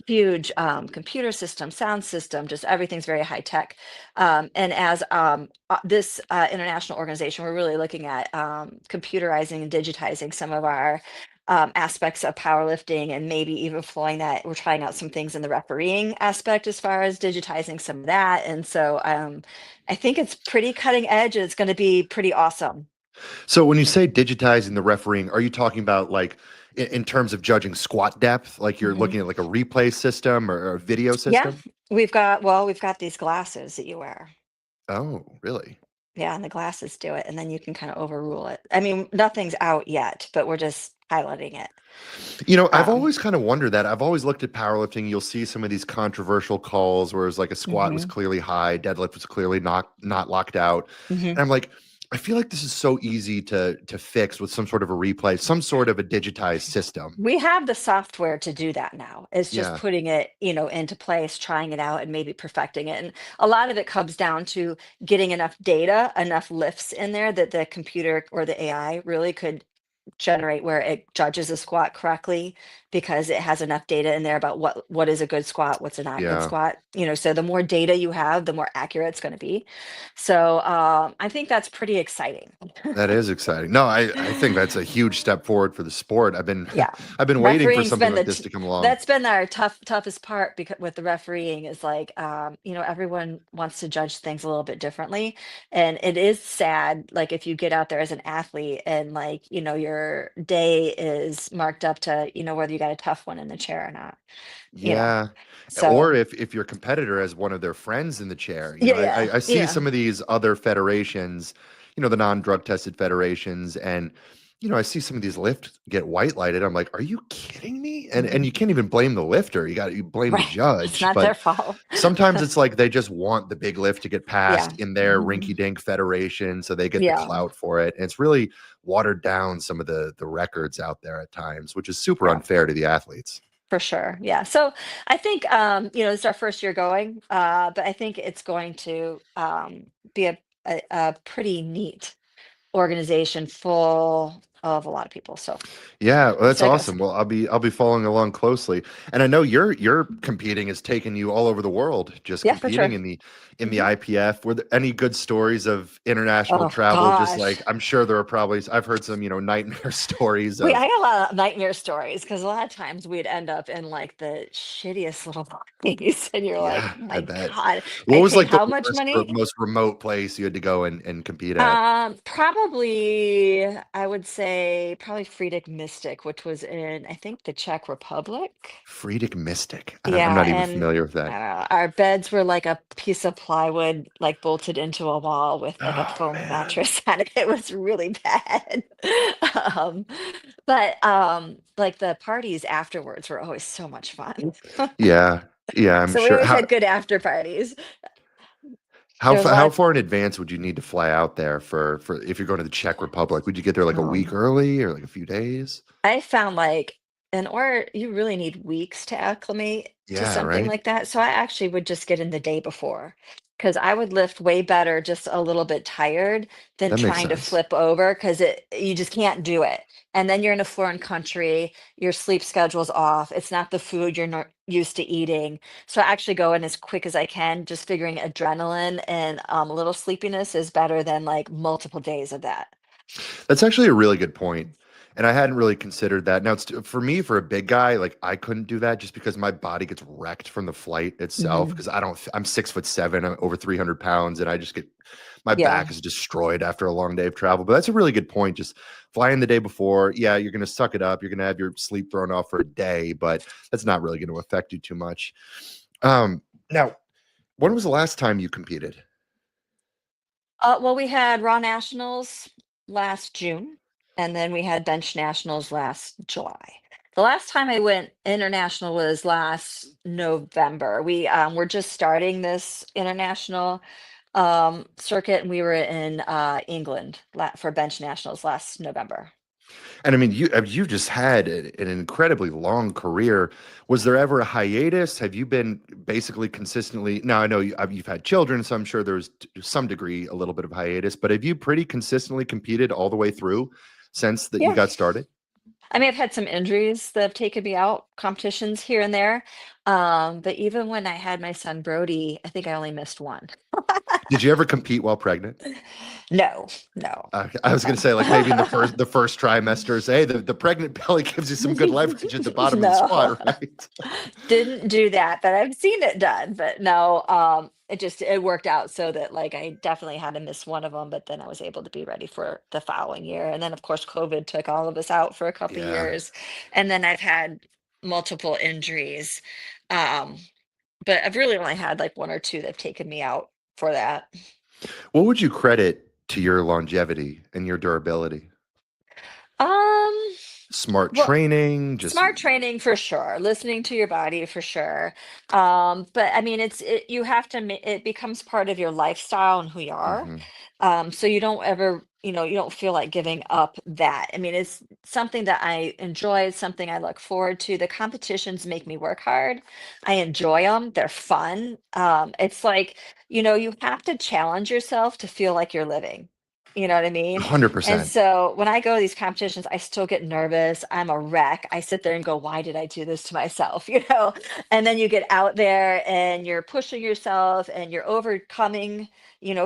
huge computer system, sound system, just everything's very high tech. And as this international organization, we're really looking at computerizing and digitizing some of our aspects of powerlifting, and maybe even flowing that. We're trying out some things in the refereeing aspect as far as digitizing some of that. And so I think it's pretty cutting edge, and it's going to be pretty awesome. So when you say digitizing the refereeing, are you talking about like in terms of judging squat depth, like you're Hmm. looking at like a replay system or a video Yeah, system? we've got these glasses that you wear. Oh, really? Yeah, and the glasses do it, and then you can kind of overrule it. I mean, nothing's out yet, but we're just piloting it. I've Um, always kind of wondered that. I've always looked at powerlifting. You'll see some of these controversial calls where it's like a squat was mhm, clearly high, deadlift was clearly not locked out. mhm. And I'm like, I feel like this is so easy to fix with some sort of a replay, some sort of a digitized system. We have the software to do that now. It's just Yeah. putting it, into place, trying it out, and maybe perfecting it. And a lot of it comes down to getting enough data, enough lifts in there that the computer or the AI really could generate, where it judges a squat correctly, because it has enough data in there about what is a good squat, what's a not good Yeah. squat. So the more data you have, the more accurate it's going to be. So I think that's pretty exciting. That is exciting. No, I think that's a huge step forward for the sport. I've been Yeah. I've been waiting for Refereeing's something been like this to come along. that's been our toughest part, because with the refereeing is like, everyone wants to judge things a little bit differently. And it is sad, like, if you get out there as an athlete and, like, your day is marked up to, whether you got a tough one in the chair or not, you know. Yeah. Or So if your competitor has one of their friends in the chair. yeah, I, yeah, I I see yeah. some of these other federations, the non-drug tested federations, and I see some of these lifts get white lighted. I'm like, are you kidding me? And Mhm. you can't even blame the lifter. You blame the Right. It's judge. not But their fault. sometimes it's like they just want the big lift to get Yeah. passed in their Mhm. rinky-dink federation, so they get the Yeah. clout for it. And it's really watered down some of the records out there at times, which is super Yeah. unfair to the athletes. For sure. Yeah. So I think, it's our first year going, but I think it's going to be a pretty neat organization full of a lot of people. So Yeah, well, we'll that's see how it goes. awesome. Well, I'll be following along closely, and I know your competing has taken you all over the world, just Yeah, for competing sure. in the Hmm. IPF. Were there any good stories of international Oh travel? Just gosh. like I'm sure there are probably. I've heard some nightmare stories I of. got a lot of nightmare stories, because a lot of times we'd end up in like the shittiest little place, and you're like, Yeah, oh I my bet. God, What I was paid like the how much worst money? most remote place you had to go and compete at? Probably, I would say say probably Friedrich Mystic, which was in, I think, the Czech Republic. Friedrich Mystic. I'm Yeah, not even and familiar with I that. don't know, our beds were like a piece of plywood, like bolted into a wall with like a Oh foam man. mattress on it. It was really bad. Um, but like the parties afterwards were always so much fun. Yeah. Yeah, I'm So we sure. always had good after parties. There was a How lot. far in advance would you need to fly out there for if you're going to the Czech Republic? Would you get there like a week Um, early or like a few days? I found like in order you really need weeks to acclimate to Yeah, something right? like that. So I actually would just get in the day before because I would lift way better just a little bit tired than That makes trying to sense. flip over because it you just can't do it. And then you're in a foreign country, your sleep schedule's off. It's not the food you're not used to eating. So I actually go in as quick as I can, just figuring adrenaline and a little sleepiness is better than like multiple days of that. That's actually a really good point, and I hadn't really considered that. Now, it's for me, for a big guy, like I couldn't do that just because my body gets wrecked from the flight itself. Hmm. Because I don't, I'm 6'7", I'm over 300 pounds, and I just get my back Yeah. is destroyed after a long day of travel. But that's a really good point. Just flying the day before, yeah, you're gonna suck it up. You're gonna have your sleep thrown off for a day, but that's not really going to affect you too much. Now, when was the last time you competed? Well, we had Raw Nationals last June, and then we had Bench Nationals last July. The last time I went international was last November. We were just starting this international circuit, and we were in England for Bench Nationals last November. And I mean, you've just had an incredibly long career. Was there ever a hiatus? Have you been basically consistently? Now I know you've had children, so I'm sure there's to some degree a little bit of hiatus. But have you pretty consistently competed all the way through since that you Yeah. got started? I mean, I've had some injuries that have taken me out, competitions here and there. But even when I had my son Brody, I think I only missed one. Did you ever compete while pregnant? No, no, I was going to say, like maybe in no. the first trimesters. Hey, the pregnant belly gives you some good leverage at the bottom of the No, squat, right? didn't do that, but I've seen it done. But no, it worked out so that like I definitely had to miss one of them, but then I was able to be ready for the following year. And then of course COVID took all of us out for a couple Yeah. years. And then I've had multiple injuries. Um, but I've really only had like one or two that have taken me out for that. What would you credit to your longevity and your durability? Um, Smart well, training, just smart training for sure, listening to your body for sure. But I mean, you have to it becomes part of your lifestyle and who you are. mhm. So you don't ever, you don't feel like giving up that. I mean, it's something that I enjoy, it's something I look forward to. The competitions make me work hard. I enjoy them. They're fun. It's like, you have to challenge yourself to feel like you're living. You know what I mean? And 100%. so when I go to these competitions, I still get nervous. I'm a wreck. I sit there and go, why did I do this to myself? And then you get out there and you're pushing yourself and you're overcoming,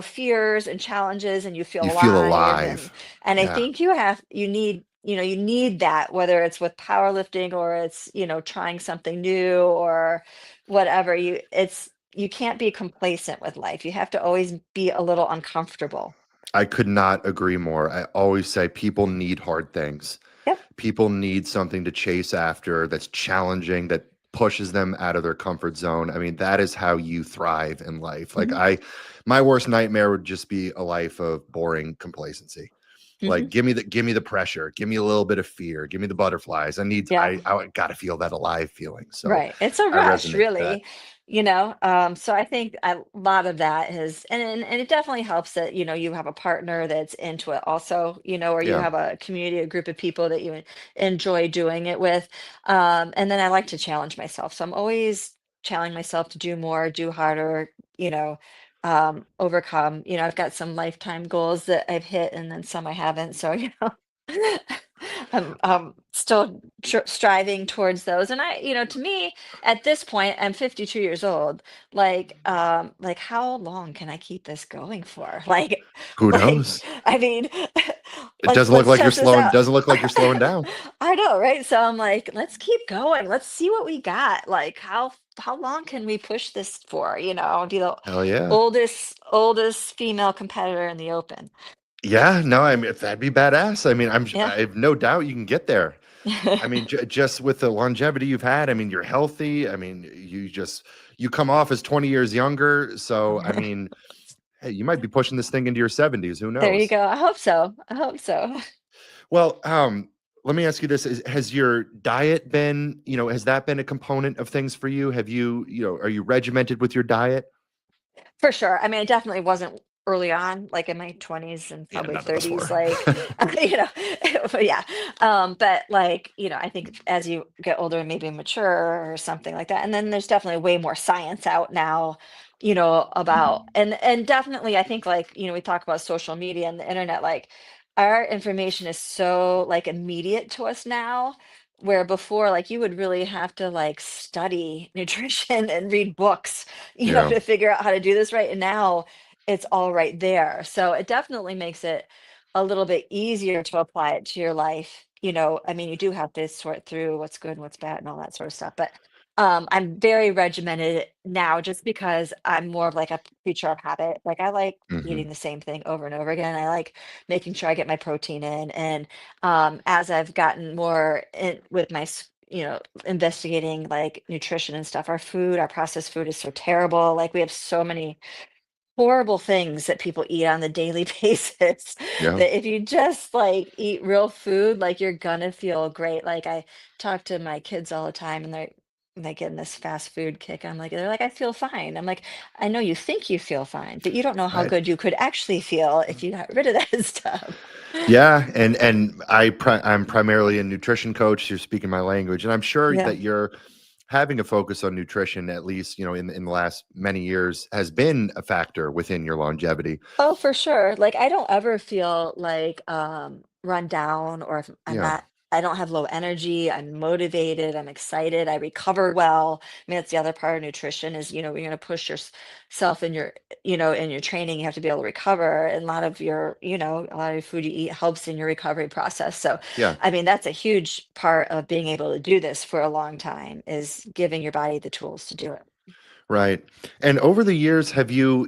fears and challenges and you feel You feel alive. And alive. and I Yeah. think you need, you need that, whether it's with powerlifting or it's, trying something new or whatever. You can't be complacent with life. You have to always be a little uncomfortable. I could not agree more. I always say people need hard things. Yep. People need something to chase after that's challenging, that pushes them out of their comfort zone. I mean, that is how you thrive in life. Like Hmm. my worst nightmare would just be a life of boring complacency. Hmm. Like give me the pressure, give me a little bit of fear, give me the butterflies. Yeah. I got to feel that alive feeling. So Right. It's a I rush, resonate with that. really, So I think a lot of that is, and it definitely helps that, you have a partner that's into it also, or you Yeah. have a community, a group of people that you enjoy doing it with. And then I like to challenge myself. So I'm always challenging myself to do more, do harder, overcome. I've got some lifetime goals that I've hit and then some I haven't. So, I'm still striving towards those. And to me, at this point, I'm 52 years old. Like how long can I keep this going for? Who Like, knows? I mean, It let's doesn't look let's like you're test this slowing out. doesn't look like you're slowing down. I know, right? So I'm like, let's keep going. Let's see what we got. Like, how long can we push this for? Be the Hell yeah. oldest female competitor in the open. Yeah, no, I mean that'd be badass. I mean, Yeah. I have no doubt you can get there. I mean, just with the longevity you've had, I mean, you're healthy. I mean, you come off as 20 years younger. So, I mean, hey, you might be pushing this thing into your 70s. Who There you knows? go. I hope so. I hope so. Well, let me ask you this. Has your diet been, has that been a component of things for you? Have you, are you regimented with your diet? For sure. I mean, I definitely wasn't early on, like in my 20s and Yeah, probably none of us 30s, were. like, you know, but yeah. But like, I think as you get older and maybe mature or something like that, and then there's definitely way more science out now, about, and definitely I think like, we talk about social media and the internet, like our information is so like immediate to us now. Where before, like you would really have to like study nutrition and read books Yeah, to figure out how to do this right. And now it's all right there. So it definitely makes it a little bit easier to apply it to your life. I mean, you do have to sort through what's good and what's bad and all that sort of stuff. But I'm very regimented now just because I'm more of like a creature of habit. Like I like hmm, eating the same thing over and over again. I like making sure I get my protein in. And as I've gotten more in with my investigating like nutrition and stuff. Our processed food is so terrible. Like we have so many horrible things that people eat on the daily basis yeah. that if you just like eat real food, like you're gonna feel great. Like I talk to my kids all the time and they're getting this fast food kick. They're like, I feel fine. I'm like, I know you think you feel fine, but you don't know how I, good you could actually feel if you got rid of that stuff. Yeah, and I'm primarily a nutrition coach. You're speaking my language, and I'm sure Yeah. that you're having a focus on nutrition, at least in the last many years, has been a factor within your longevity. Oh, for sure. Like I don't ever feel like run down or if Yeah, I don't have low energy. I'm motivated, I'm excited, I recover well. I mean, that's the other part of nutrition is, you're going to push yourself in your training, you have to be able to recover. And a lot of your food you eat helps in your recovery process. So, yeah. I mean, that's a huge part of being able to do this for a long time is giving your body the tools to do it. Right. And over the years, have you,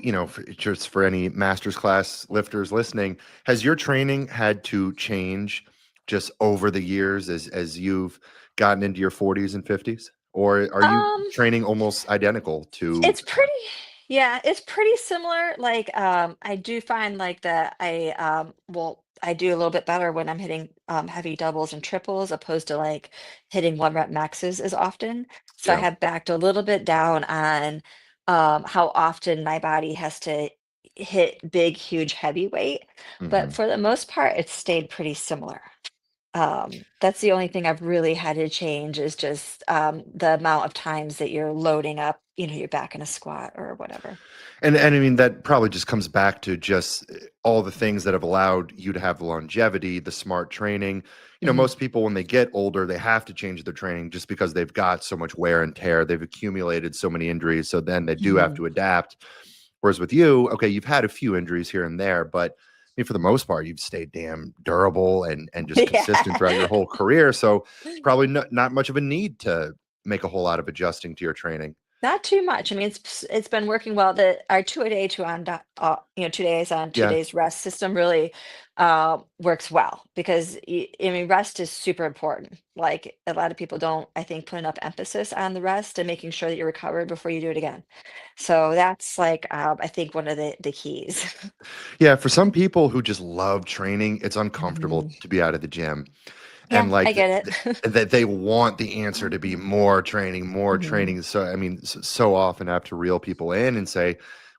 just for any master's class lifters listening, has your training had to change just over the years as you've gotten into your 40s and 50s? Or are you Um, training almost identical to, It's pretty yeah, it's pretty similar. Like, I do find like that I do a little bit better when I'm hitting heavy doubles and triples opposed to like hitting one rep maxes as often. So I yeah. have backed a little bit down on how often my body has to hit big, huge, heavy weight. But Hmm. for the most part, it's stayed pretty similar. That's the only thing I've really had to change is just the amount of times that you're loading up, your back in a squat or whatever. And I mean that probably just comes back to just all the things that have allowed you to have the longevity, the smart training. Mhm. Most people when they get older, they have to change their training just because they've got so much wear and tear. They've accumulated so many injuries, so then they do have Mhm. to adapt. Whereas with you, okay, you've had a few injuries here and there, but I mean, for the most part, you've stayed damn durable and just consistent throughout your Yeah. whole career. So probably not much of a need to make a whole lot of adjusting to your training. Not too much. I mean, it's been working well. Our 2 a day, 2 days on, two Yeah. days rest system really works well because I mean, rest is super important. Like a lot of people don't, I think, put enough emphasis on the rest and making sure that you're recovered before you do it again. So that's like, I think one of the keys. Yeah, for some people who just love training, it's uncomfortable Mhm. to be out of the gym, Yeah, and I like get it. that they want the answer to be more training, more Mhm. training. So I mean, so often I have to reel people in and say,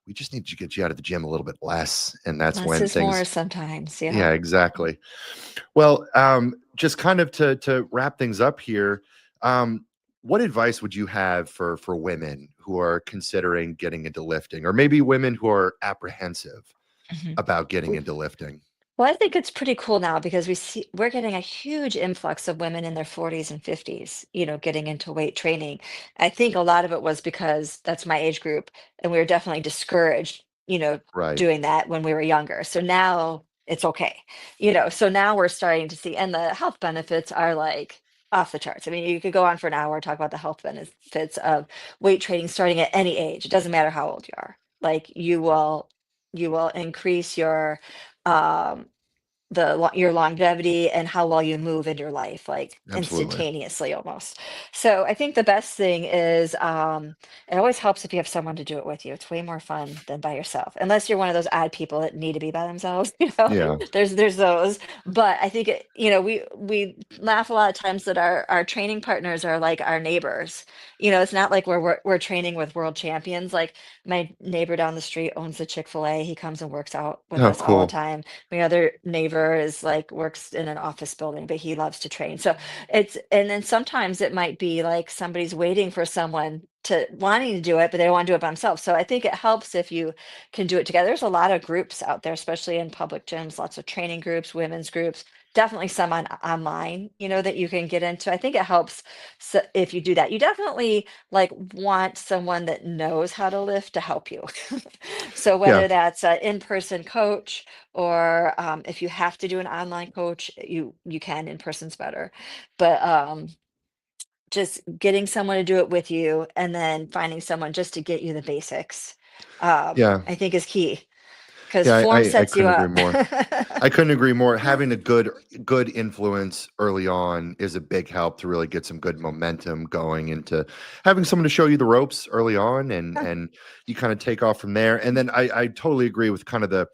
we just need to get you out of the gym a little bit less, and that's Less when is more things. sometimes. Yeah. Yeah, exactly. Well, just kind of to wrap things up here, what advice would you have for women who are considering getting into lifting, or maybe women who are apprehensive Mhm. about getting into lifting? Well, I think it's pretty cool now because we're getting a huge influx of women in their 40s and 50s, getting into weight training. I think a lot of it was because that's my age group, and we were definitely discouraged, Right. doing that when we were younger. So now it's okay, So now we're starting to see, and the health benefits are like off the charts. I mean, you could go on for an hour and talk about the health benefits of weight training starting at any age. It doesn't matter how old you are. Like you will increase your um, your longevity and how well you move in your life, like Absolutely. instantaneously almost. So I think the best thing is, it always helps if you have someone to do it with you. It's way more fun than by yourself, unless you're one of those odd people that need to be by themselves. Yeah. There's those. But I think we laugh a lot of times that our training partners are like our neighbors. It's not like we're training with world champions. Like my neighbor down the street owns the Chick-fil-A. He comes and works out with Oh, us all the cool. time. My other neighbor is like works in an office building, but he loves to train. So and then sometimes it might be like somebody's waiting for someone to wanting to do it, but they don't want to do it by themselves. So I think it helps if you can do it together. There's a lot of groups out there, especially in public gyms, lots of training groups, women's groups, definitely some online, that you can get into. I think it helps. So if you do that, you definitely like want someone that knows how to lift to help you. So Yeah. whether that's an in-person coach, or if you have to do an online coach, you can. In person's better, but just getting someone to do it with you, and then finding someone just to get you the basics, Yeah. I think is key, because Yeah. form I sets you couldn't agree up. more. I couldn't agree more. Having a good influence early on is a big help to really get some good momentum going into having someone to show you the ropes early on, and you kind of take off from there. And then I totally agree with kind of the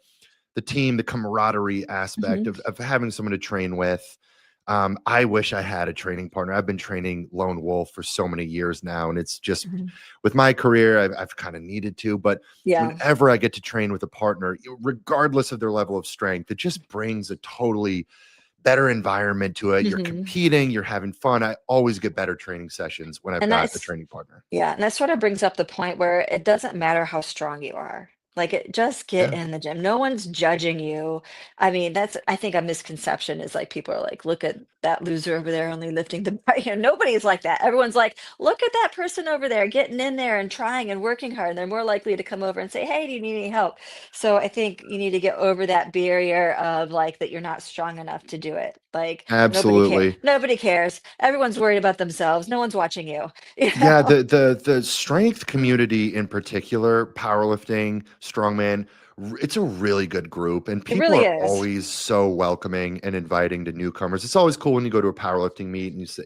team, the camaraderie aspect Mhm, of having someone to train with. I wish I had a training partner. I've been training lone wolf for so many years now, and it's just mhm. with my career, I've kind of needed to. But Yeah. whenever I get to train with a partner, regardless of their level of strength, it just brings a totally better environment to it. You're Mhm. competing, you're having fun. I always get better training sessions when I've And got a that's training partner. Yeah, and that sort of brings up the point where it doesn't matter how strong you are. Like, just get Yeah, in the gym. No one's judging you. I mean, that's, I think, a misconception is like people are like, look at that loser over there only lifting the bar. Nobody's like that. Everyone's like, look at that person over there getting in there and trying and working hard. And they're more likely to come over and say, hey, do you need any help? So I think you need to get over that barrier of like that you're not strong enough to do it. Like nobody cares. absolutely. Nobody cares. Everyone's worried about themselves. No one's watching you. You Yeah, know? the strength community in particular, powerlifting, strongman, it's a really good group, and It people really are is. always so welcoming and inviting to newcomers. It's always cool when you go to a powerlifting meet and you say,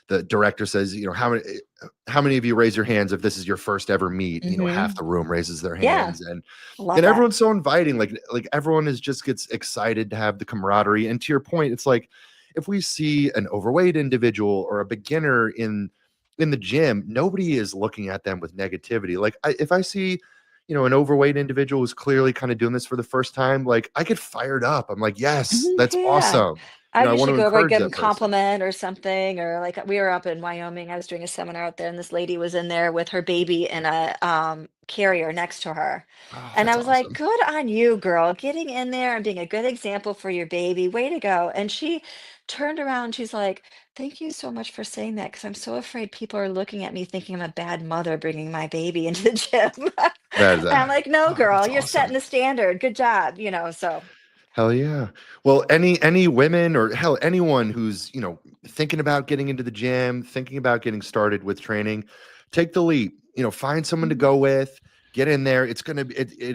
the director says, how many of you raise your hands if this is your first ever meet? Half Mhm. the room raises their Yeah, hands, and I love and that. everyone's so inviting. Like everyone is just gets excited to have the camaraderie. And to your point, it's like if we see an overweight individual or a beginner in the gym, nobody is looking at them with negativity. Like if I see, an overweight individual who's clearly kind of doing this for the first time, like I get fired up. I'm like, yes, Mhm, that's yeah. awesome. I I want usually to go over and encourage give them that person. compliment or something, or like we were up in Wyoming. I was doing a seminar out there, and this lady was in there with her baby in a carrier next to her. Oh, And I that's was like, awesome. good on you, girl, getting in there and being a good example for your baby. Way to go. And she turned around, she's like, thank you so much for saying that, because I'm so afraid people are looking at me thinking I'm a bad mother bringing my baby into the gym. That is And I'm like, no, girl, that's you're setting awesome. the standard. Good job, so. Hell yeah. Well, any women or hell anyone who's, thinking about getting into the gym, thinking about getting started with training, take the leap. Find someone to Mhm. go with, get in there. It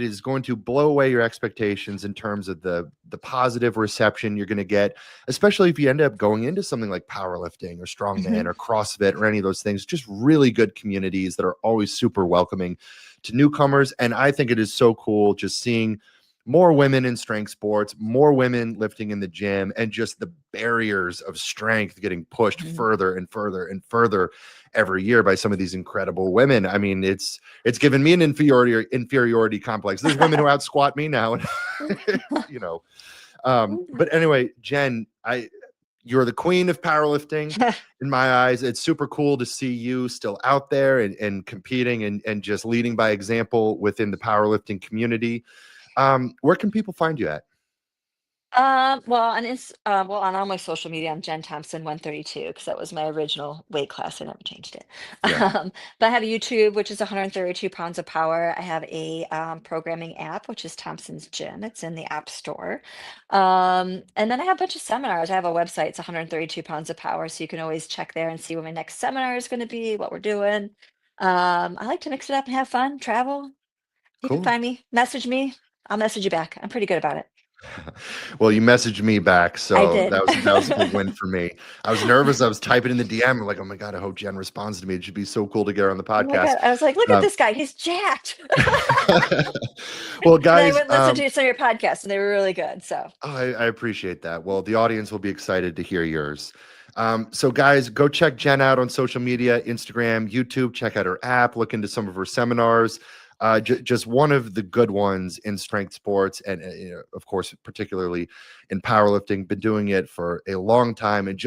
is going to blow away your expectations in terms of the positive reception you're going to get, especially if you end up going into something like powerlifting or strongman Mhm. or CrossFit or any of those things. Just really good communities that are always super welcoming to newcomers. And I think it is so cool just seeing more women in strength sports, more women lifting in the gym, and just the barriers of strength getting pushed Mhm. further and further and further every year by some of these incredible women. I mean, it's given me an inferiority complex. There's women who out squat me now, and you know. But anyway, Jen, you're the queen of powerlifting in my eyes. It's super cool to see you still out there and competing and just leading by example within the powerlifting community. Where can people find you at? Well, on all my social media, I'm Jen Thompson 132, because that was my original weight class. I never changed it. Yeah, But I have a YouTube, which is 132 pounds of power. I have a programming app, which is Thompson's Gym. It's in the App Store. And then I have a bunch of seminars. I have a website. It's 132 pounds of power, so you can always check there and see when my next seminar is going to be, what we're doing. I like to mix it up and have fun, travel. You can cool. find me, message me. I'll message you back. I'm pretty good about it. Well, you messaged me back, I so did. that was a big win for me. I was nervous. I was typing in the DM. I'm like, oh my God, I hope Jen responds to me. It should be so cool to get her on the Oh my podcast. God. I was like, look at Um, this guy. He's jacked. well, And then I guys, went and listened to some of your podcasts and they were really good. So I appreciate that. Well, the audience will be excited to hear yours. So, guys, go check Jen out on social media, Instagram, YouTube. Check out her app. Look into some of her seminars. Just one of the good ones in strength sports, and of course, particularly in powerlifting. Been doing it for a long time, and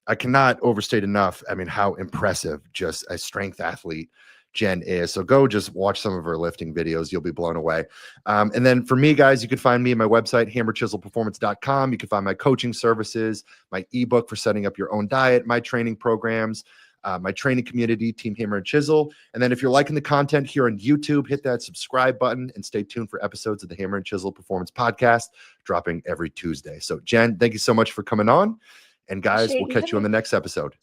I cannot overstate enough. I mean, how impressive just a strength athlete Jen is. So go just watch some of her lifting videos. You'll be blown away. And then for me, guys, you can find me at my website, hammerchiselperformance.com. You can find my coaching services, my ebook for setting up your own diet, my training programs, my training community, Team Hammer and Chisel. And then if you're liking the content here on YouTube, hit that subscribe button and stay tuned for episodes of the Hammer and Chisel Performance Podcast dropping every Tuesday. So Jen, thank you so much for coming on. And guys, appreciate we'll you catch having you on me. the next episode.